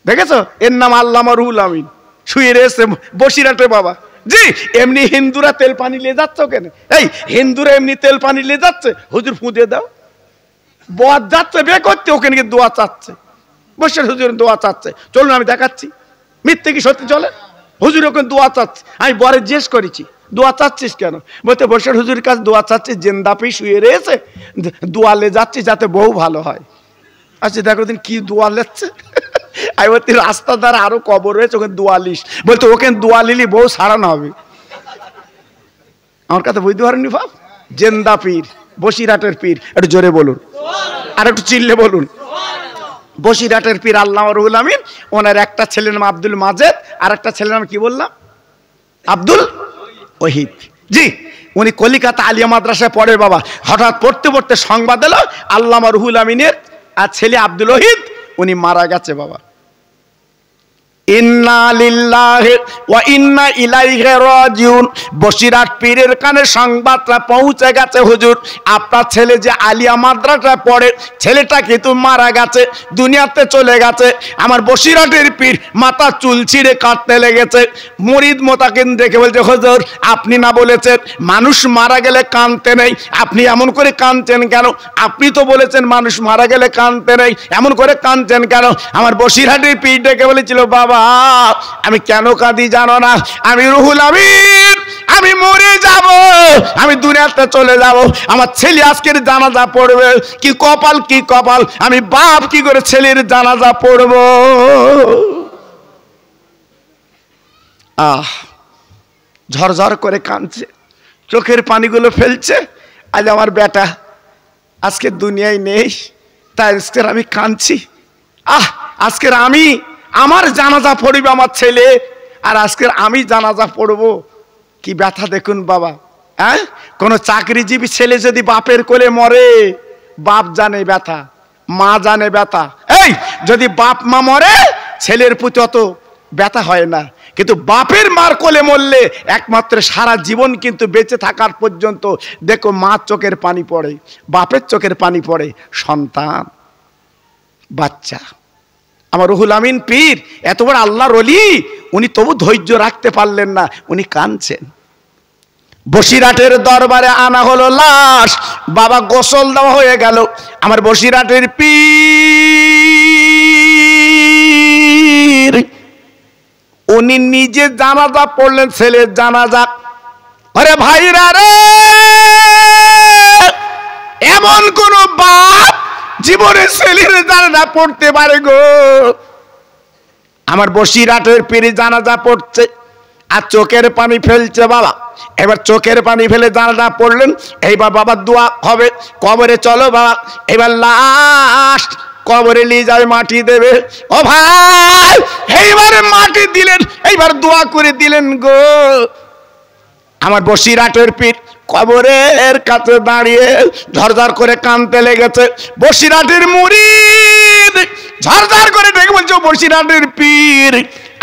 দেখেছো, এর নাম আল্লামা রুহুল আমিন, শুয়ে রয়েছে বসিরহাটে বাবা। জি এমনি হিন্দুরা তেল পানি নিয়ে যাচ্ছে কেন? এই হিন্দুরা এমনি তেল পানি নিয়ে যাচ্ছে, হুজুর ফুঁদে দাও। বদ যাচ্ছে বে করতে, ওখানে গিয়ে দোয়া চাচ্ছে, বসে হুজুর দোয়া চাচ্ছে। চলুন আমি দেখাচ্ছি মিথ্যে কি সত্যি চলে। হুজুর ওখানে দোয়া চাচ্ছে, আমি বরে জিজ্ঞেস করেছি দোয়া চাচ্ছিস কেন? বলতে বসে হুজুরের কাছে দোয়া চাচ্ছি, জেন্দাপি শুয়ে রয়েছে, দোয়ালে যাচ্ছি যাতে বউ ভালো হয়। আচ্ছা দেখো দিন কি দোয়া লেচ্ছে। আমি বলছি রাস্তা দ্বারা আরো কবর রয়েছে, ওখানে দোয়া লিস। বলতে ওখানে দোয়া লিলি বউ সারানো হবে। আমার কথা বুঝতে পারেননি বাপ? জেন্দা পীর, বসিরহাটের পীর, একটু জোরে বলুন আর একটু চিল্লে বলুন। বসিরহাটের পীর আল্লামা রুহুল আমিন, ওনার একটা ছেলের নাম আব্দুল মাজেদ, আর একটা ছেলের নাম কি বললাম? আব্দুল ওহিদ। জি উনি কলিকাতা আলিয়া মাদ্রাসায় পড়ে বাবা। হঠাৎ পড়তে পড়তে সংবাদ এলো আল্লামা রুহুল আমিনের আর ছেলে আব্দুল ওহিদ উনি মারা গেছে বাবা। ইন্না লিল্লাহি ওয়া ইন্না ইলাইহি রাজিউন। বসিরহাট পীরের কানে সংবাদটা পৌঁছে গেছে, হুজুর আপনার ছেলে যে আলিয়া মাদ্রাসায় পড়ে ছেলেটা কিন্তু মারা গেছে, দুনিয়াতে চলে গেছে। আমার বসিরহাটের পীর মাথা চুল ছিঁড়ে কাটতে লেগেছে। মুরিদ মোতাকিন দেখে বলছে হুজুর আপনি না বলেছেন মানুষ মারা গেলে কাঁদতে নেই, আপনি এমন করে কাঁদছেন কেন? আপনি তো বলেছেন মানুষ মারা গেলে কাঁদতে নেই, এমন করে কাঁদছেন কেন? আমার বসিরহাটের পীর ডেকে বলেছিল বাবা আমি কেন কাঁদি জানো না? আমি রুহুল আমিন, আমি মরে যাব, আমি দুনিয়াতে চলে যাব, আমার ছেলে আজকের জানাজা পড়বে। কি কপাল, কি কপাল, আমি বাপ কি করে ছেলের জানাজা পড়ব? ঝরঝর করে কাঁদছে, চোখের পানিগুলো ফেলছে। আজ আমার বেটা আজকে দুনিয়ায় নেই, তাই আজকের আমি কাঁদছি। আজকের আমি আমার জানাজা পড়বে আমার ছেলে, আর আজকের আমি জানাজা পড়ব। কি ব্যথা দেখুন বাবা। কোন চাকরিজীবী ছেলে যদি বাপের কোলে মরে, বাপ জানে ব্যথা, মা জানে ব্যথা। এই যদি বাপ মা মরে ছেলের প্রতি অত ব্যথা হয় না, কিন্তু বাপের মার কোলে মরলে একমাত্র সারা জীবন কিন্তু বেঁচে থাকার পর্যন্ত দেখো মার চোখের পানি পড়ে, বাপের চোখের পানি পড়ে। সন্তান, বাচ্চা, আমার রুহুল আমিন পীর এত বড় আল্লাহর ওলি, উনি তবু ধৈর্য রাখতে পারলেন না, উনি কাঁদছেন। বসিরহাটের দরবারে আনা হলো লাশ, বাবা গোসল দেওয়া হয়ে গেল। আমার বসিরহাটের পীর উনি নিজে জানাজা পড়লেন, ছেলের জানাজা। আরে ভাইরা রে, এমন কোন বাপ জীবনে ছেলের জানাজা পড়তে পারে গো? আমার বসিরহাটের পীর জানাজা পড়ছে আর চোখের পানি ফেলছে বাবা। এবার চোখের পানি ফেলে জানাজা পড়লেন। এইবার বাবা দোয়া হবে, কবরে চলো বাবা, এবার লাশ কবরে নিয়ে যাবে, মাটি দেবে। ও ভাই, এইবারে মাটি দিলেন, এইবার দোয়া করে দিলেন গো। আমার বসিরহাটের পীর কবরের কাছে দাঁড়িয়ে ঝরঝর করে কাঁদতে লেগেছে। বসিরহাটের মুরিদ ঝরঝর করে ডেকে বলছে, বসিরহাটের পীর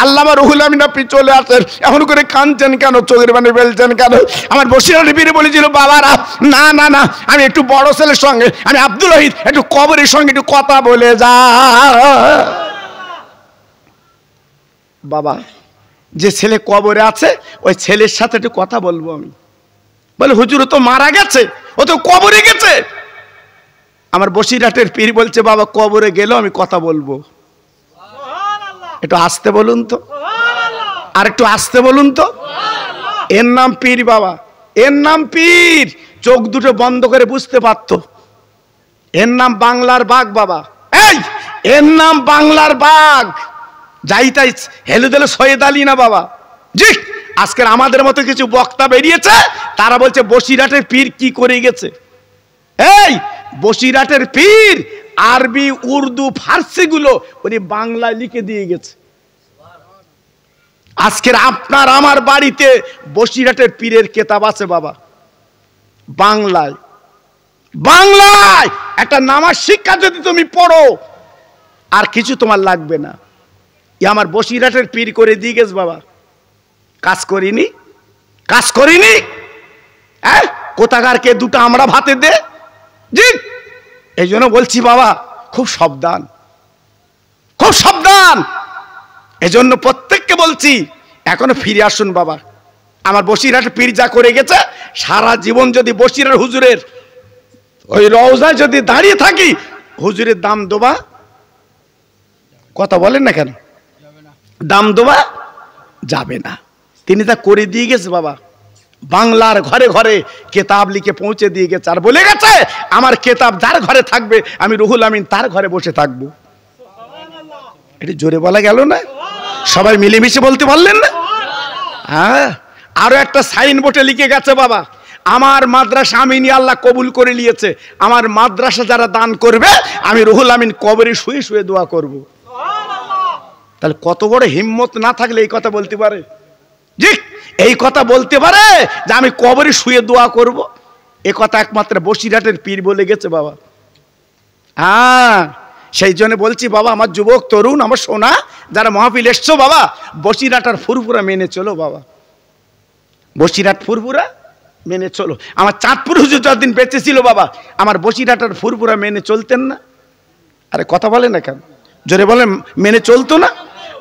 আল্লামা রুহুল আমিন আপনি চলে আসেন, এখন করে কাঁদছেন কেন, চোখের পানি ফেলছেন কেন? আমার বসিরহাটের পীর বলেছিল, বাবারা না না না, আমি একটু বড় ছেলের সঙ্গে, আমি আব্দুল ওয়াহিদ, একটু কবরের সঙ্গে একটু কথা বলে যা। বাবা, যে ছেলে কবরে আছে ওই ছেলের সাথে একটু কথা বলবো আমি। বলে হুজুর ও তো মারা গেছে, ও তো কবরে গেছে। আমার বসিরহাটের পীর বলছে, বাবা কবরে গেলেও আমি কথা বলবো। একটু আসতে বলুন তো, আর একটু আসতে বলুন তো। এর নাম পীর বাবা, এর নাম পীর। চোখ দুটো বন্ধ করে বুঝতে পারত। এর নাম বাংলার বাঘ বাবা, এই এর নাম বাংলার বাঘ। যাই তাই হেলে দিলে সৈয়দ আলী না বাবা। জি, আজকের আমাদের মতো কিছু বক্তা বেরিয়েছে, তারা বলছে বসিরহাটের পীর কি করে গেছে। এই বসিরহাটের পীর আরবি, উর্দু, ফার্সি গুলো উনি বাংলায় লিখে দিয়ে গেছে। আজকের আপনার আমার বাড়িতে বসিরহাটের পীরের কেতাব আছে বাবা, বাংলায়। বাংলায় একটা নামাজ শিক্ষা যদি তুমি পড়ো, আর কিছু তোমার লাগবে না। আমার বসিরহাটের পীর করে দিয়ে গেছে বাবা। কাজ করিনি, কাজ করিনি। কোথাকারকে দুটো আমরা ভাতে দে। জি, এই জন্য বলছি বাবা, খুব সাবধান, খুব সাবধান। এজন্য প্রত্যেককে বলছি, এখনো ফিরে আসুন বাবা। আমার বসিরহাটের পীর যা করে গেছে, সারা জীবন যদি বসিরহাট হুজুরের ওই রওজায় যদি দাঁড়িয়ে থাকি, হুজুরের দাম দেবা, কথা বলেন না কেন, দাম দেবা যাবে না। তিনি তা করে দিয়ে গেছে বাবা। বাংলার ঘরে ঘরে কেতাব লিখে পৌঁছে দিয়ে গেছে, আর বলে গেছে আমার কেতাব যার ঘরে থাকবে আমি রুহুল আমিন তার ঘরে বসে থাকবো। এটা জোরে বলা গেল না? সবাই মিলেমিশে বলতে পারলেন না? হ্যাঁ, আরো একটা সাইন বোর্ডে লিখে গেছে বাবা, আমার মাদ্রাসা আমি নিয়ে আল্লাহ কবুল করে নিয়েছে, আমার মাদ্রাসা যারা দান করবে আমি রুহুল আমিন কবরে শুয়ে শুয়ে দোয়া করব। তাহলে কত বড় হিম্মত না থাকলে এই কথা বলতে পারে? জি, এই কথা বলতে পারে যে আমি কবরে শুয়ে দোয়া করব। এ কথা একমাত্র বসিরহাটের পীর বলে গেছে বাবা। হ্যাঁ, সেই জন্য বলছি বাবা, আমার যুবক তরুণ, আমার সোনা যারা মাহফিল এসছো বাবা, বসিরহাটের ফুরফুরা মেনে চলো বাবা। বসিরহাট ফুরফুরা মেনে চলো। আমার চাঁদপুর হুজুর যতদিন বেঁচে ছিল বাবা, আমার বসিরহাটের ফুরফুরা মেনে চলতেন না। আরে কথা বলে না কেন, জোরে বলেন, মেনে চলতো না।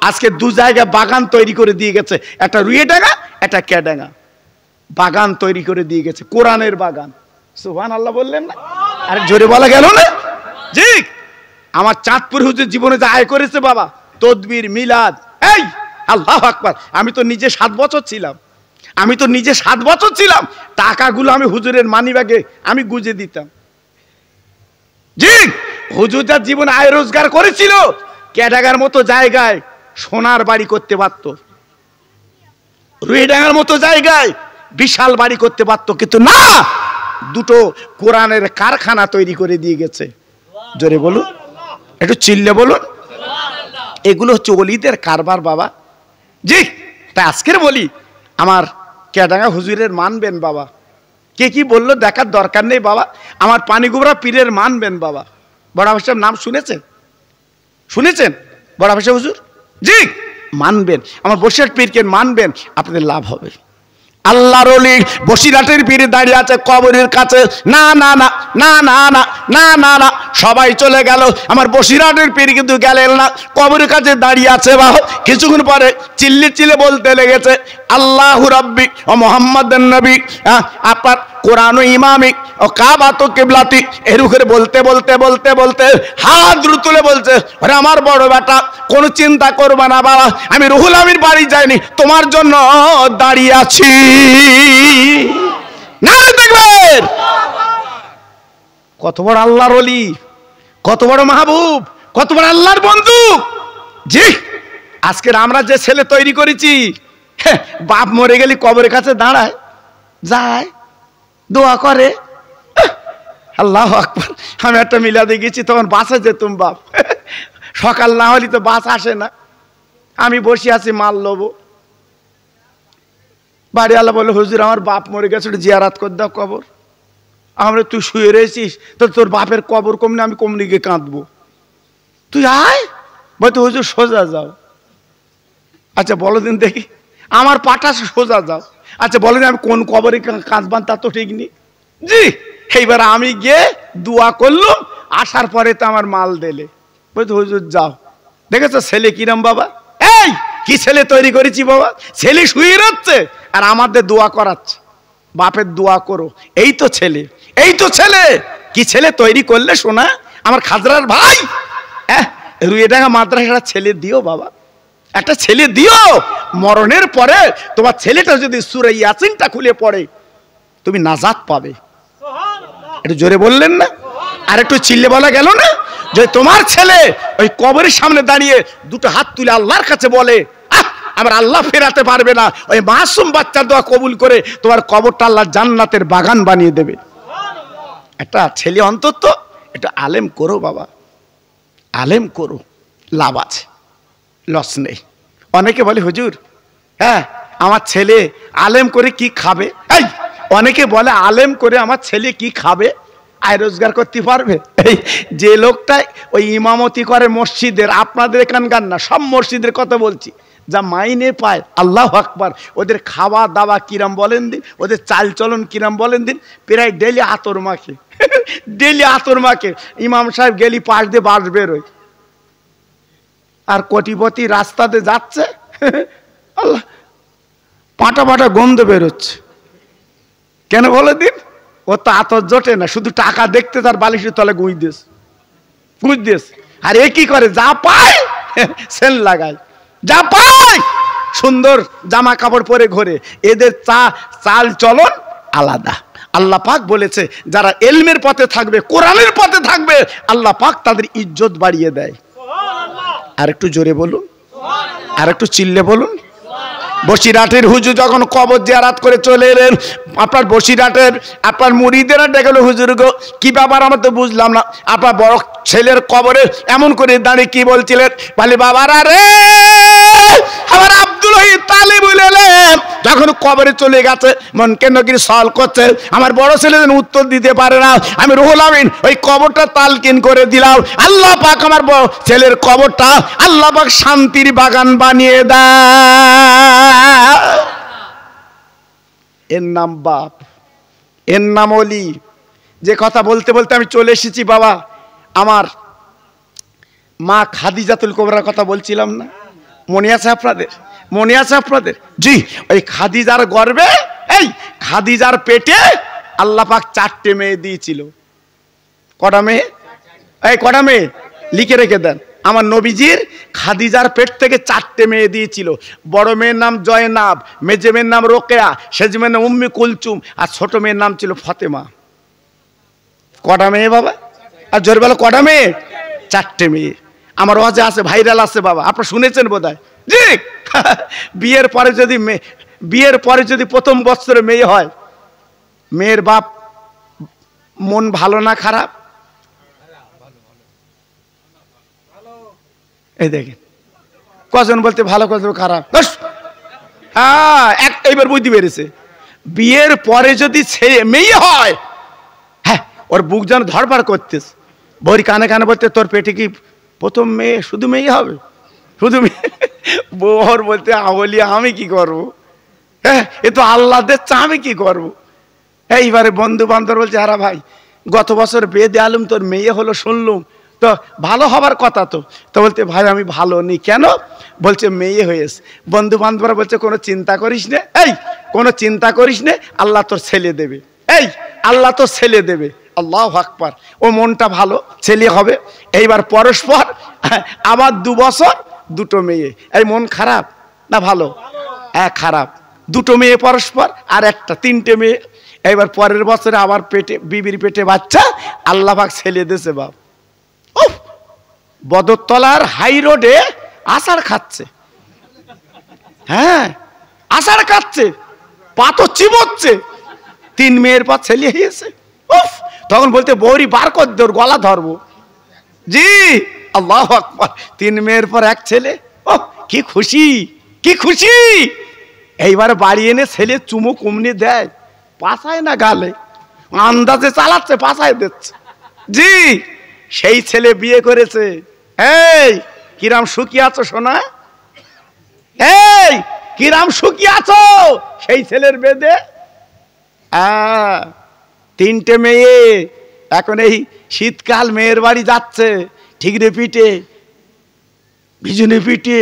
আজকে দু জায়গায় বাগান তৈরি করে দিয়ে গেছে, একটা রুইডাঙ্গা, একটা ক্যাডাঙ্গা। বাগান তৈরি করে দিয়ে গেছে, কোরআনের বাগান। সুবহানাল্লাহ বললেন না? আরে জোরে বলা গেল না? জি, আমার চাঁদপুর হুজুর জীবনে যা আয় করেছে বাবা, তদবির, মিলাদ, এই আল্লাহু আকবার। আমি তো নিজে 7 বছর ছিলাম, আমি তো নিজে 7 বছর ছিলাম। টাকাগুলো আমি হুজুরের মানিব্যাগে আমি গুজে দিতাম। জি, হুজুর যার জীবনে আয় রোজগার করেছিল, ক্যাডাঙ্গার মতো জায়গায় সোনার বাড়ি করতে পারতো, রুইডাঙ্গার মতো জায়গায় বিশাল বাড়ি করতে পারতো, কিন্তু না, দুটো কোরআনের কারখানা তৈরি করে দিয়ে গেছে। জোরে বলুন, একটু চিল্লে বলুন। এগুলো হচ্ছে ওলিদের কারবার বাবা। জি, তাই আজকের বলি, আমার ক্যাডাঙ্গা হুজুরের মানবেন বাবা। কে কি বললো দেখার দরকার নেই বাবা। আমার পানিগোবরা পীরের মানবেন বাবা। বড় ভাষার নাম শুনেছেন? শুনেছেন বড় ভাষা হুজুর? জি, মানবেন। আমার বসিরহাট পীরকে মানবেন, আপনাদের লাভ হবে। আল্লাহর ওলি বসিরহাটের পীর দাঁড়িয়ে আছে কবরের কাছে। না না না না না না না না না, সবাই চলে গেল, আমার বসিরহাটের পীর কিন্তু গেলেন না, কবরের কাছে দাঁড়িয়ে আছে। বা কিছুক্ষণ পরে চিল্লি চিল্লে বলতে লেগেছে, আল্লাহু রাব্বি ও মুহাম্মাদুন নবী, আপনার কোরআন ও ইমামি ও কাবা তো কিবলাতি, এর করে বলতে বলতে বলতে বলতে হাত তুলে বলছে, আরে আমার বড় বেটা, কোনো চিন্তা করবা না বাবা, আমি রুহুল আমির বাড়ি যাইনি, তোমার জন্য দাঁড়িয়ে আছি। না দেখবেন কত বড় আল্লাহর ওলি, কত বড় মাহবুব, কত বড় আল্লাহর বন্ধু। জি, আজকের আমরা যে ছেলে তৈরি করেছি, বাপ মরে গেলে কবরের কাছে দাঁড়ায়, যায়, দোয়া করে। আল্লাহু আকবার। আমি একটা মিলাদে গেছি, তখন বাসে যেতাম বাপ, সকাল না হলে তো বাস আসে না, আমি বসে আছি মাল লবো, বাড়িওয়ালা বলে, হুজুর আমার বাপ মরে গেছে, একটু জিয়ারাত করে দাও কবর। আমরা, তুই শুয়ে রয়েছিস তো তোর বাপের কবর কমনি, আমি কমনি গিয়ে কাঁদবো, তুই আয়। বলতো হুজুর সোজা যাও। আচ্ছা বলো দিন দেখি, আমার পাটা সোজা যাও। আচ্ছা বলো দিন আমি কোন কবরে কাঁদবান, তা তো ঠিক নেই। জি, এইবার আমি গিয়ে দোয়া করলাম, আসার পরে তো আমার মাল দিলে। বলতো হুজুর যাও। দেখেছো ছেলে কিরম বাবা, এই কি ছেলে তৈরি করেছি বাবা, ছেলে শুয়ে রচ্ছে আর আমাদের দোয়া করাচ্ছে, বাপের দোয়া করো। এই তো ছেলে, এই তো ছেলে, কি ছেলে তৈরি করলে শোনা আমার খাজরার ভাই। রুইডাঙ্গা মাদ্রাসার ছেলে দিও বাবা, একটা ছেলে দিও, মরণের পরে তোমার ছেলেটা যদি সূরা ইয়াসিনটা খুলে পড়ে তুমি নাজাত পাবে। একটু জোরে বললেন না, আর একটু চিল্লে বলা গেল না, যে তোমার ছেলে ওই কবরের সামনে দাঁড়িয়ে দুটো হাত তুলে আল্লাহর কাছে বলে, আমার আল্লাহ ফেরাতে পারবে না, ওই মাসুম বাচ্চার দোয়া কবুল করে তোমার কবরটা আল্লাহ জান্নাতের বাগান বানিয়ে দেবে। একটা ছেলে অন্তত একটু আলেম করো বাবা, আলেম করো, লাভ আছে, লস নেই। অনেকে বলে হুজুর, আমার ছেলে আলেম করে কি খাবে? এই অনেকে বলে আলেম করে আমার ছেলে কি খাবে, আয় রোজগার করতে পারবে? এই যে লোকটা ওই ইমামতি করে মসজিদের, আপনাদের এখানকার না, সব মসজিদের কথা বলছি, যা মাইনে পায়, আল্লাহু আকবার, ওদের খাওয়া দাওয়া কিরাম বলেন দিন, ওদের চাল চলন কিরাম বলেন দিন, প্রায় ডেলি আতর মাখে, ডেলি আতর মাখে। ইমাম সাহেব গেলি পাশ দিয়ে বাস বেরোয়, আর কোটিপতি রাস্তাতে যাচ্ছে, আল্লাহ পাটা পাটা গন্ধ বেরোচ্ছে। কেন বলে দিন, ও তো আতর জোটে না, শুধু টাকা দেখতে তার বালিশের তলে গুঁজ দিস। আর এ কি করে, যা পায় সেন লাগায়, যা পায় সুন্দর জামা কাপড় পরে ঘোরে। এদের চাল চলন আলাদা। আল্লাহ পাক বলেছে যারা এলমের পথে থাকবে, কোরআনের পথে থাকবে, আল্লাহ পাক তাদের ইজ্জত বাড়িয়ে দেয়। আর একটু জোরে বলুন, আর একটু চিল্লে বলুন। বসিরহাটের হুজুর যখন কবর জিয়ারত করে চলে এলেন, আপনার বসিরহাটের আপনার মুরিদেরা ডেকেল, হুজুর গো কি ব্যাপার, আমরা তো বুঝলাম না, আপনার বড় ছেলের কবরে এমন করে দাঁড়িয়ে কি বলছিলেন? বলে বাবারা রে, আমার আব্দুল ওহীদ তালিবুল ইলম যখন কবরে চলে গেছে, মন কেন কি সওয়াল করছে, আমার বড় ছেলে উত্তর দিতে পারে না, আমি রুহুল আমিন ওই কবরটা তালকিন করে দিলাম, আল্লাহ পাক আমার বড় ছেলের কবরটা আল্লাহ পাক শান্তির বাগান বানিয়ে দেয়। এর নাম বাপ, এর নাম ওলি। যে কথা বলতে বলতে আমি চলে এসেছি বাবা, আমার মা খাদিজাতুল কুবরার কথা বলছিলাম না, মনে আছে আপনাদের? মনে আছে আপনাদের? জি, ওই খাদিজার গর্ভে, এই খাদিজার পেটে আল্লাহ পাক 4টে মেয়ে দিয়েছিল। কটা মেয়ে? এই কটা মেয়ে লিখে রেখে দেন। আমার নবীজির খাদিজার পেট থেকে 4টে মেয়ে দিয়েছিল। বড় মেয়ের নাম জয়নাব, মেজে মেয়ের নাম রোকেয়া, সেজ মেয়ের নাম উম্মে কুলচুম, আর ছোট মেয়ের নাম ছিল ফাতেমা। কটা মেয়ে বাবা? আর জোর বলো কটা মেয়ে? 4টে মেয়ে। আমার ওয়াজে আছে, ভাইরাল আছে বাবা, আপনারা শুনেছেন বোধহয়। জি, বিয়ের পরে যদি প্রথম বছরে মেয়ে হয়, মেয়ের বাপ মন ভালো না খারাপ? এই দেখেন কজন বলতে ভালো, কজন খারাপ। হ্যাঁ, এইবার বুঝতে পেরেছে। বিয়ের পরে যদি মেয়ে হয়, হ্যাঁ, ওর বুক যেন ধরপাড় করতেছে, বউর কানে কানে বলতে তোর পেটে কি প্রথম মেয়ে, শুধু মেয়ে হবে, শুধু মেয়ে। বউর বলতে আওলিয়া আমি কি করবো, এ তো আল্লাহ দিচ্ছে, আমি কি করবো? এইবারে বন্ধু বান্ধব বলছে, আরে ভাই গত বছর বিয়ে দিয়ে আলুম, তোর মেয়ে হলো শুনলুম, তো ভালো হবার কথা তো। তো বলতে ভাই আমি ভালো নি। কেন? বলছে মেয়ে হয়েছে। বন্ধু বান্ধবরা বলছে কোনো চিন্তা করিস নে, এই কোনো চিন্তা করিস নে, আল্লাহ তোর ছেলে দেবে, এই আল্লাহ তোর ছেলে দেবে। আল্লাহু আকবার। ও মনটা ভালো, ছেলে হবে। এইবার পরস্পর আবার 2 বছর 2টো মেয়ে। এই মন খারাপ না ভালো? খারাপ। 2টো মেয়ে পরস্পর, আর একটা 3টে মেয়ে। এইবার পরের বছরে আবার পেটে, বিবির পেটে বাচ্চা, আল্লাহ পাক ছেলে দিয়েছে বাপ। বদরতলার হাই রোডে আষাঢ় খাচ্ছে, হ্যাঁ আষাঢ় খাচ্ছে, পা তো চিবোচ্ছে, 3 মেয়ের পর ছেলে হয়েছে। তখন বলতে বৌরি বার কর দে, ওর গলা ধরবো। জি আল্লাহু আকবার। 3 মেয়ের পর 1 ছেলে। কি খুশি, কি খুশি। এইবারে বাড়ি এনে ছেলে চুমু কুমনি দেয়, পাছায় না গালে, আন্দাজে চালাচ্ছে, পাছায় দিচ্ছে। জি সেই ছেলে বিয়ে করেছে। এই কিরাম সুখী আছো সোনা? এই কিরাম সুখী আছো? সেই ছেলের বেদে 3টে মেয়ে। এখন এই শীতকাল মেয়ের বাড়ি যাচ্ছে, ঠিকরে পিঠে, ভিজুনে পিঠে,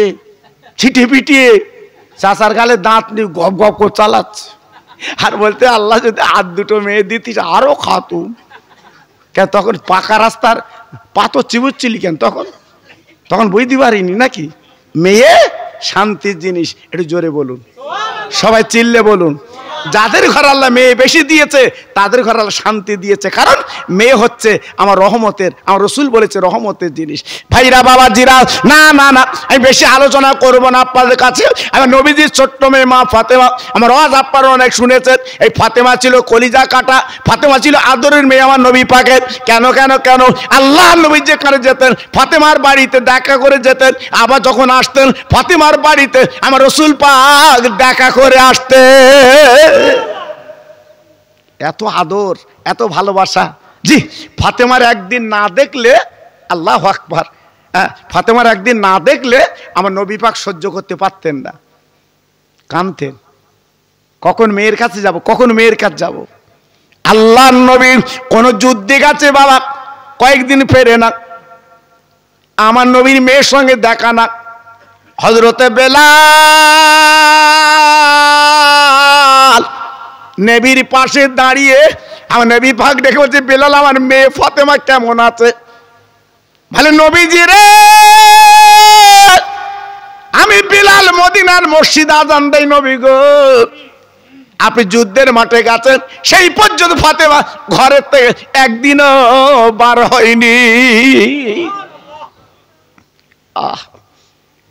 ছিটে পিটিয়ে, চাচার গালে দাঁত নিয়ে গপ গপ করে চালাচ্ছে। আর বলতে আল্লাহ যদি আর 2টো মেয়ে দিতিস আরো খাতুম। কেন তখন পাকা রাস্তার পাতো চিবুচ্ছিলি কেন? তখন বুঝতে পারিনি নাকি? মেয়ে শান্তির জিনিস। একটু জোরে বলুন, সবাই চিল্লে বলুন। যাদের ঘর আল্লাহ মেয়ে বেশি দিয়েছে তাদের ঘর আল্লাহ শান্তি দিয়েছে, কারণ মেয়ে হচ্ছে আমার রহমতের, আমার রসুল বলেছে রহমতের জিনিস। ভাইরা বাবাজিরা, না না না আমি বেশি আলোচনা করব না আপনাদের কাছে। আমার নবীজির ছোট্ট মেয়ে মা ফাতেমা, আমার আওয়াজ আপনারা অনেক শুনেছেন। এই ফাতেমা ছিল কলিজা কাটা, ফাতেমা ছিল আদরের মেয়ে আমার নবী পাকের। কেন কেন কেন? আল্লাহ নবী যেখানে যেতেন ফাতেমার বাড়িতে দেখা করে যেতেন, আবার যখন আসতেন ফাতেমার বাড়িতে আমার রসুল পাক দেখা করে আসতেন। এত আদর, এত ভালোবাসা। জি ফাতেমার একদিন না দেখলে, আল্লাহু আকবার, ফাতেমার একদিন না দেখলে আমার নবী পাক সহ্য করতে পারতেন না, কাঁদতেন। কখন মেয়ের কাছে যাব, কখন মেয়ের কাছে যাব। আল্লাহর নবী কোন যুদ্ধে গেছে বাবা, কয়েকদিন ফেরে না, আমার নবীর মেয়ের সঙ্গে দেখা না। হযরতে বেলাল নবীর পাশে দাঁড়িয়ে আমার নবী পাক দেখে বলছে, বেলাল আমার মেয়ে ফাতেমা কেমন আছে? বলে নবীজি রে, আমি বেলাল মদিনার মসজিদ আজান দেই নবী গো, আপনি যুদ্ধের মাঠে গেছেন, সেই পর্যন্ত ফাতেমা ঘরের থেকে একদিনও বার হয়নি।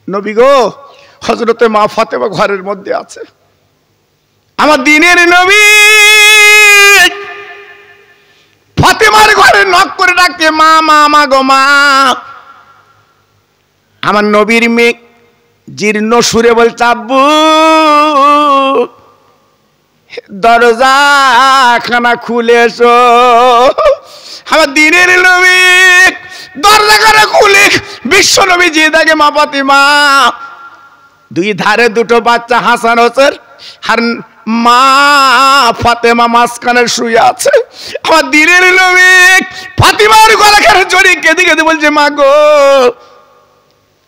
নবী গো, হযরতে মা ফাতেমা ঘরের মধ্যে আছে। আমার দিনের নবী ফাতেমার ঘরে নক করে ডাকতে, মা মা মা গো মা। আমার নবীর মেয়ে জীর্ণ সুরে বলছে, আব্বু দরজা খানা খুলে এসো। আমার দিনের নবী দরজা খানা খুলে বিশ্ব নবী যে দেখে মা ফাতেমা, 2 ধারে 2টো বাচ্চা হাসান হোসেন, আর মা ফাতেমা মাঝখানে শুয়ে আছে। আমার দিনের নবী ফাতেমার গলা কানে জড়িয়ে কেঁদে কেঁদে বলছে, মা গো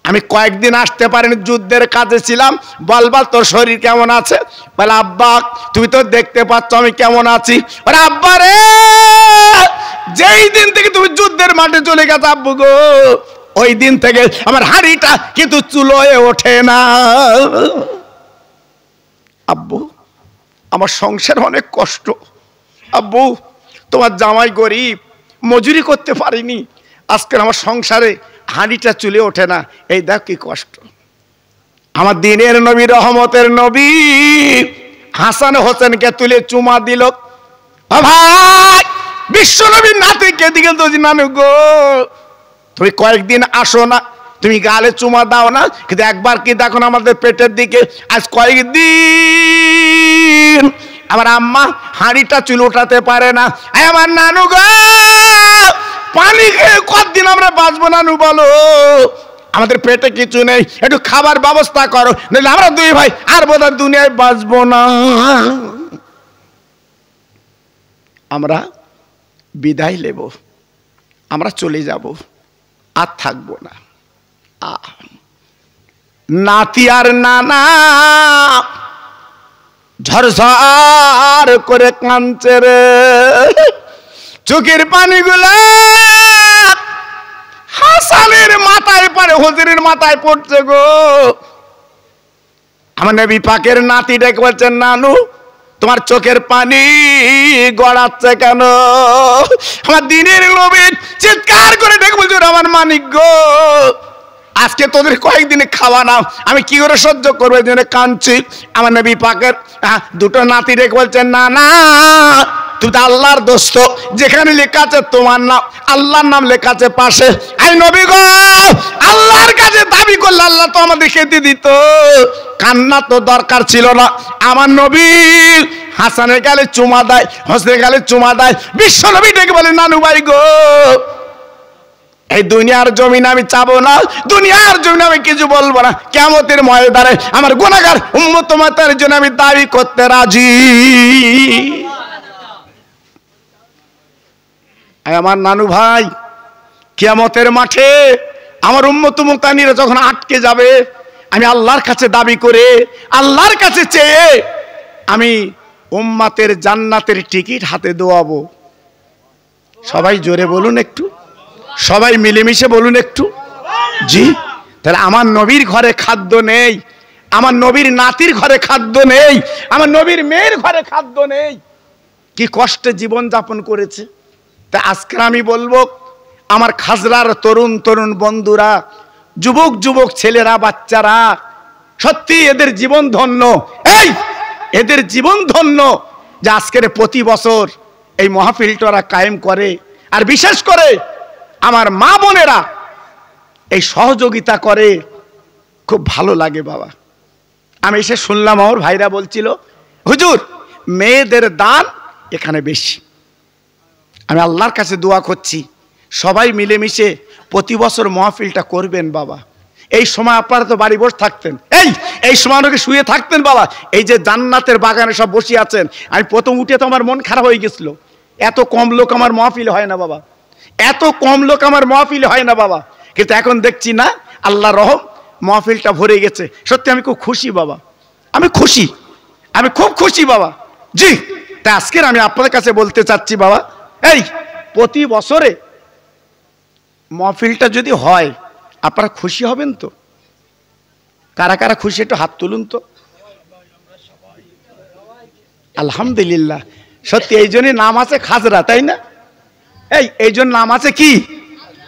আমি কয়েকদিন আসতে পারিনি, যুদ্ধের কাজে ছিলাম, বলবা তোর শরীর কেমন আছে? বলে আব্বা তুমি তো দেখতে পাচ্ছ আমি কেমন আছি। বলে আব্বা রে, যেই দিন থেকে তুমি যুদ্ধের মাঠে চলে গেছো আব্বু গো, ওই দিন থেকে আমার হাড়িটা কিন্তু চুলোয় ওঠে না। আব্বু আমার সংসার অনেক কষ্ট, আব্বু তোমার জামাই গরিব, মজুরি করতে পারিনি, আজকে আমার সংসারে হাঁড়িটা চুলে ওঠে না, এই দেখ কি কষ্ট। আমার দিনের নবী রহমতের নবী হাসান হোসেনকে তুলে চুমা দিল। ভাই বিশ্ব নবীর নাতি কেঁদে কেঁদে, নানু গো তুমি কয়েকদিন আসো না, তুমি গালে চুমা দাও না, কিন্তু একবার কি দেখো না আমাদের পেটের দিকে। আজ কয়েকদিন আমার আম্মা হাঁড়িটা চুল উঠাতে পারে না। আমার নানু গো পানি খেয়ে কতদিন আমরা বাঁচবো নানু বলো? আমাদের পেটে কিছু নেই, একটু খাবার ব্যবস্থা করো, নাহলে আমরা দুই ভাই আর বোধহয় দুনিয়ায় বাঁচবো না। আমরা বিদায় নেব, আমরা চলে যাব, আর থাকবো না। নাতি আর নানা ঝরঝর করে কাঁদছে রে, চোখের পানিগুলো হাসানের মাথায় পড়ে, হুজুরের মাথায় পড়ছে গো। আমার নবী পাকের নাতি ডেকে বলছেন, নানু তোমার চোখের পানি গড়াচ্ছে কেন? আমার দিনের নবী চিৎকার করে ডেকে বলছে, আমার মানিক গো, আজকে তোদের কয়েকদিনে খাওয়া নাও, আমি কি করে সহ্য করবো, এই জন্য কাঁদছি। আমার নবী পাকের দুটো নাতি ডেকে বলছেন, না না তুমি তো আল্লাহর দোস্ত, যেখানে লেখা আছে তোমার নাম, আল্লাহর নাম লেখা আছে পাশে, এই নবী গো আল্লাহর কাছে দাবি করলে আল্লাহ তো আমাদের খেতে দিত, কান্না তো দরকার ছিল না। আমার নবী হাসানের গালে চুমা দেয়, হোসেনের গালে চুমা দেয়, বিশ্ব নবী ডেকে বলে, নানু ভাই গো এই দুনিয়ার জমিন আমি চাবো না, দুনিয়ার জমিন আমি কিছু বলবো না, কিয়ামতের ময়দানে আমার গুনাহগার উম্মত তোমাদের জন্য আমি দাবি করতে রাজি। আমার নানু ভাই কিয়ামতের মাঠে আমার উম্মত মুতানিরা যখন আটকে যাবে, আমি আল্লাহর কাছে দাবি করে, আল্লাহর কাছে চেয়ে আমি উম্মতের জান্নাতের টিকিট হাতে দোয়াবো। সবাই জোরে বলুন একটু, সবাই মিলেমিশে বলুন একটু, জি। তাহলে আমার নবীর ঘরে খাদ্য নেই, আমার নবীর নাতির ঘরে খাদ্য নেই, আমার নবীর মেয়ের ঘরে খাদ্য নেই, কি কষ্টে জীবন যাপন করেছে। তা আজকে আমি বলবো আমার খাজরার তরুণ তরুণ বন্ধুরা, যুবক যুবক ছেলেরা, বাচ্চারা, সত্যি এদের জীবন ধন্য, এই এদের জীবন ধন্য যে আজকের প্রতি বছর এই মাহফিলটা কায়েম করে। আর বিশেষ করে আমার মা বোনেরা এই সহযোগিতা করে, খুব ভালো লাগে বাবা। আমি এসে শুনলাম আমার ভাইরা বলছিল, হুজুর মেয়েদের দান এখানে বেশি। আমি আল্লাহর কাছে দোয়া করছি সবাই মিলেমিশে প্রতি বছর মাহফিলটা করবেন বাবা। এই সময় আপনারা তো বাড়ি বসে থাকতেন, এই সময় অনেকে শুয়ে থাকতেন বাবা, এই যে জান্নাতের বাগানে সব বসে আছেন। আমি প্রথম উঠে তো আমার মন খারাপ হয়ে গেছিল, এত কম লোক আমার মাহফিল হয় না বাবা, এত কম লোক আমার মাহফিল হয় না বাবা। কিন্তু এখন দেখছি না, আল্লাহ রহম, মাহফিলটা ভরে গেছে। সত্যি আমি খুব খুশি বাবা, আমি খুশি, আমি খুব খুশি বাবা, জি। তাই আজকের আমি আপনাদের কাছে বলতে চাচ্ছি বাবা, এই প্রতি বছরে মাহফিলটা যদি হয় আপনারা খুশি হবেন তো? কারা কারা খুশি একটু হাত তুলুন তো। আলহামদুলিল্লাহ, সত্যি এই জন্যই নাম আছে খাজরা, তাই না? এই জন্য নাম আছে কি?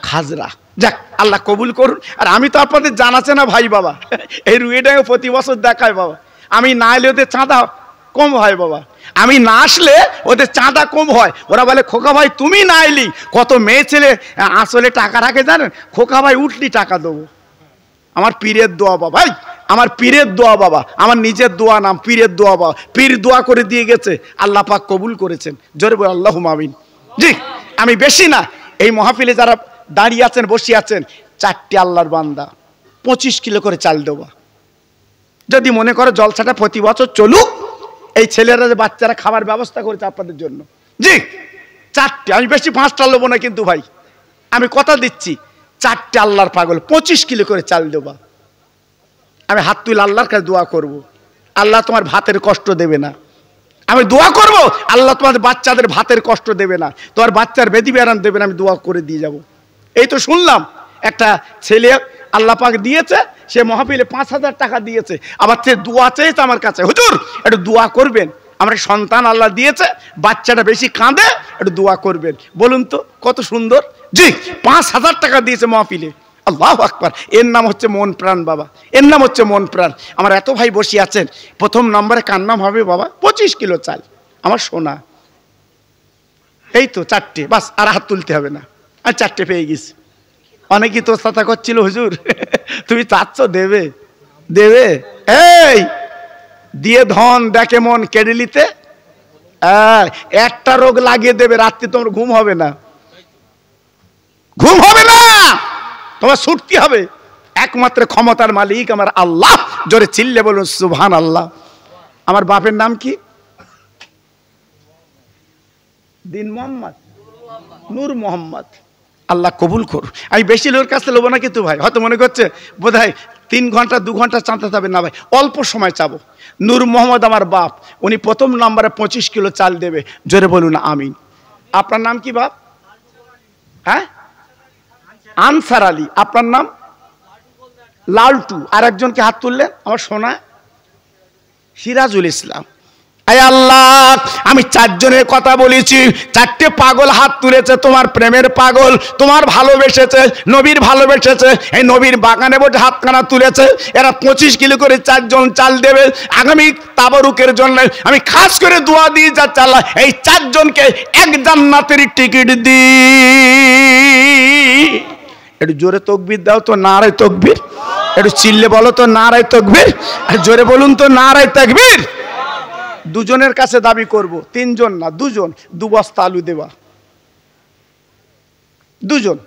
খাজরা। যাক, আল্লাহ কবুল করুন। আর আমি তো আপনাদের জানাচ্ছে না ভাই বাবা, এই রুয়েটাকে প্রতি বছর দেখায় বাবা। আমি না এলে ওদের চাঁদা কম হয় বাবা, আমি না আসলে ওদের চাঁদা কম হয়। ওরা বলে, খোকা ভাই তুমি না এলি, কত মেয়ে ছেলে আসলে টাকা রাখে জানেন, খোকা ভাই উঠলি টাকা দেবো। আমার পীরের দোয়া বাবা, আমার পীরের দোয়া বাবা, আমার নিজের দোয়া নাম পীরের দোয়া বাবা। পীর দোয়া করে দিয়ে গেছে, আল্লাহ পাক কবুল করেছেন, জোরে বল আল্লাহুম্মা আমিন। জি, আমি বেশি না, এই মাহফিলে যারা দাঁড়িয়ে আছেন, বসে আছেন, 4টে আল্লাহর বান্দা 25 কিলো করে চাল দেবো। যদি মনে করো জলসাটা প্রতি বছর চলুক, এই ছেলেরা যে বাচ্চারা খাবার ব্যবস্থা করেছে আপনাদের জন্য, জি 4টে, আমি বেশি 5টা নেবো না কিন্তু ভাই, আমি কথা দিচ্ছি 4টে আল্লাহর পাগল 25 কিলো করে চাল দেবা। আমি হাত তুলে আল্লাহর কাছে দোয়া করব, আল্লাহ তোমার ভাতের কষ্ট দেবে না। আমি দোয়া করব, আল্লাহ তোমাদের বাচ্চাদের ভাতের কষ্ট দেবে না, তোমার বাচ্চার বেদি বেড়ান দেবে না, আমি দোয়া করে দিয়ে যাব। এই তো শুনলাম একটা ছেলে আল্লাহ পাক দিয়েছে, সে মাহফিলে 5,000 টাকা দিয়েছে, আবার সে দোয়া চেয়েছে আমার কাছে, হুজুর একটু দোয়া করবেন, আমার সন্তান আল্লাহ দিয়েছে, বাচ্চাটা বেশি কাঁদে, একটু দোয়া করবেন। বলুন তো কত সুন্দর, জি 5,000 টাকা দিয়েছে মাহফিলে। আল্লাহু আকবার, এর নাম হচ্ছে মন প্রাণ বাবা, এর নাম হচ্ছে মন প্রাণ। আমার এত ভাই বসে আছেন, প্রথম নম্বরে কার নাম হবে বাবা? 25 কিলো চাল, আমার সোনা। এই তো 4টে, বাস আর হাত তুলতে হবে না, আর 4টে পেয়ে গেছি। অনেকেই তো কথা করছিল, হুজুর তুমি চাচ্ছ দেবে দেবে, এই দিয়ে ধন দেখে মন কেড়ে নিতে, একটা রোগ লাগিয়ে দেবে, রাত্রি তোমার ঘুম হবে না, ঘুম হবে না, তোমার ছুটতে হবে। একমাত্র ক্ষমতার মালিক আমার আল্লাহ। জোরে চিল্লে বলুন সুবহানাল্লাহ। আমার বাপের নাম কি? দিন মোহাম্মদ, নূর মোহাম্মদ। আল্লাহ কবুল করুন। আমি বেশি লোকের কাছে লোবো না কিন্তু ভাই, হয়তো মনে করছে বোধ হয় 3 ঘন্টা 2 ঘন্টা চাঁদতে হবে না ভাই, অল্প সময় চাবো। নূর মোহাম্মদ আমার বাপ, উনি প্রথম নম্বরে 25 কিলো চাল দেবে। জোরে বলুন আমিন। আপনার নাম কি বাপ? হ্যাঁ, আনসার আলী। আপনার নাম? লালটু। আর একজনকে হাত তুললেন আমার সোনা? সিরাজুল ইসলাম। আয় আল্লাহ, আমি 4 জনের কথা বলেছি, 4টে পাগল হাত তুলেছে, তোমার প্রেমের পাগল, তোমার ভালোবেসেছে, নবীর ভালোবেসেছে, এই নবীর বাগানে বসে হাতখানা তুলেছে। এরা 25 কিলো করে 4 জন চাল দেবে আগামী তাবারুকের জন্য। আমি খাস করে দোয়া দিয়ে যাচ্ছি, আল্লাহ এই 4 জনকে এক জান্নাতের টিকিট দি। একটু জোরে তাকবীর দাও তো, নারায়ে তাকবীর। একটু চিল্লে বলো তো, নারায়ে তাকবীর। আর জোরে বলুন তো, নারায়ে তাকবীর। 2 জনের কাছে দাবি করব, 3 জন না, 2 জন 2 বস্তা আলু দেবা। 2 জন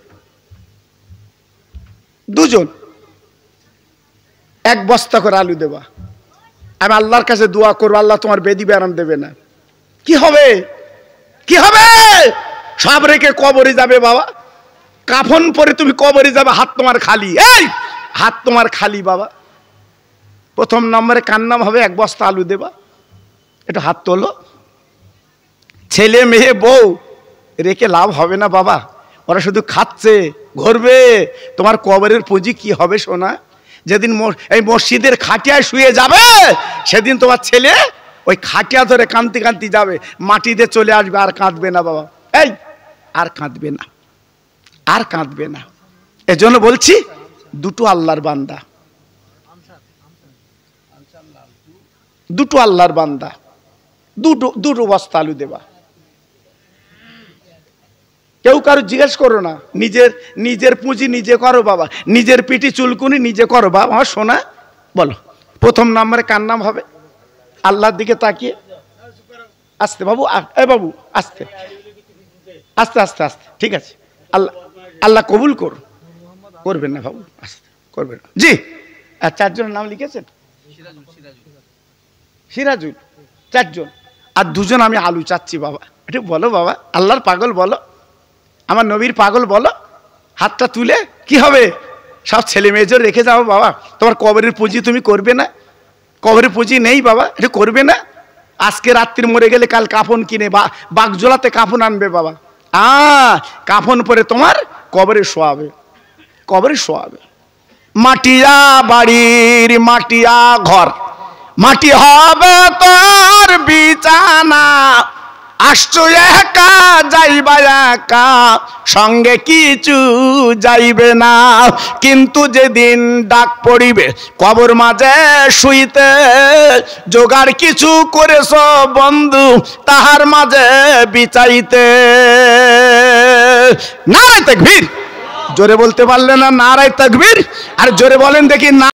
1 বস্তা করে আলু দেবা। আমি আল্লাহর কাছে দোয়া করবো, আল্লাহ তোমার বেদি ব্যারাম দেবে না। কি হবে? কি হবে? সব রেখে কবরে যাবে বাবা, কাফন পরে তুমি কবরে যাবে, হাত তোমার খালি। এই হাত তোমার খালি বাবা। প্রথম নম্বরে কার নাম হবে? 1 বস্তা আলু দেবা। একটু হাত তোলো। ছেলে মেয়ে বউ রেখে লাভ হবে না বাবা, ওরা শুধু খাচ্ছে, ঘুরবে। তোমার কবরের পুঁজি কি হবে সোনা? যেদিন এই মসজিদের খাটিয়ায় শুয়ে যাবে, সেদিন তোমার ছেলে ওই খাটিয়া ধরে কাঁদতে কাঁদতে যাবে, মাটিতে চলে আসবে, আর কাঁদবে না বাবা। এই আর কাঁদবে না, আর কাঁদবে না। এজন্য বলছি, 2টো আল্লাহর বান্দা, 2টো আল্লাহর বান্দা, 2টো বস্তা আলু দেবা। কেউ কারো জিজ্ঞেস করো না, নিজের পুঁজি নিজে করো বাবা, নিজের পিঠি চুলকুনি নিজে করো বাবা। আমার সোনা বলো, প্রথম নম্বরে কার নাম হবে? আল্লাহর দিকে তাকিয়ে আস্তে বাবু, বাবু আস্তে আস্তে আস্তে আস্তে, ঠিক আছে। আল্লাহ কবুল করবেন না বাবু, আস্তে করবেন না। জি, আর 4 জনের নাম লিখেছেন? সিরাজুল, 4 জন। আর 2 জন আমি আলু চাচ্ছি বাবা। একটু বলো বাবা, আল্লাহর পাগল বলো, আমার নবীর পাগল বলো। হাতটা তুলে কি হবে? সব ছেলে মেয়েদের রেখে যাও বাবা। তোমার কবরের পুঁজি তুমি করবে না? কবরের পুঁজি নেই বাবা, এটা করবে না? আজকে রাত্রি মরে গেলে কাল কাফন কিনে বাগজোলাতে কাফন আনবে বাবা। কাফন পরে তোমার কবরে শোয়াবে, কবরে শোয়াবে। মাটিয়া বাড়ির মাটিয়া ঘর, মাটি হবে তোর বিছানা। আসছো একা যাইবা একা, সঙ্গে কিছু যাইবে না। কিন্তু যেদিন ডাক পড়িবে কবর মাঝে শুইতে, জোগাড় কিছু করেছ বন্ধু তাহার মাঝে বিছাইতে। নারায়ে তাকবীর। জোরে বলতে পারলে না নারায়ে তাকবীর? আর জোরে বলেন দেখি না।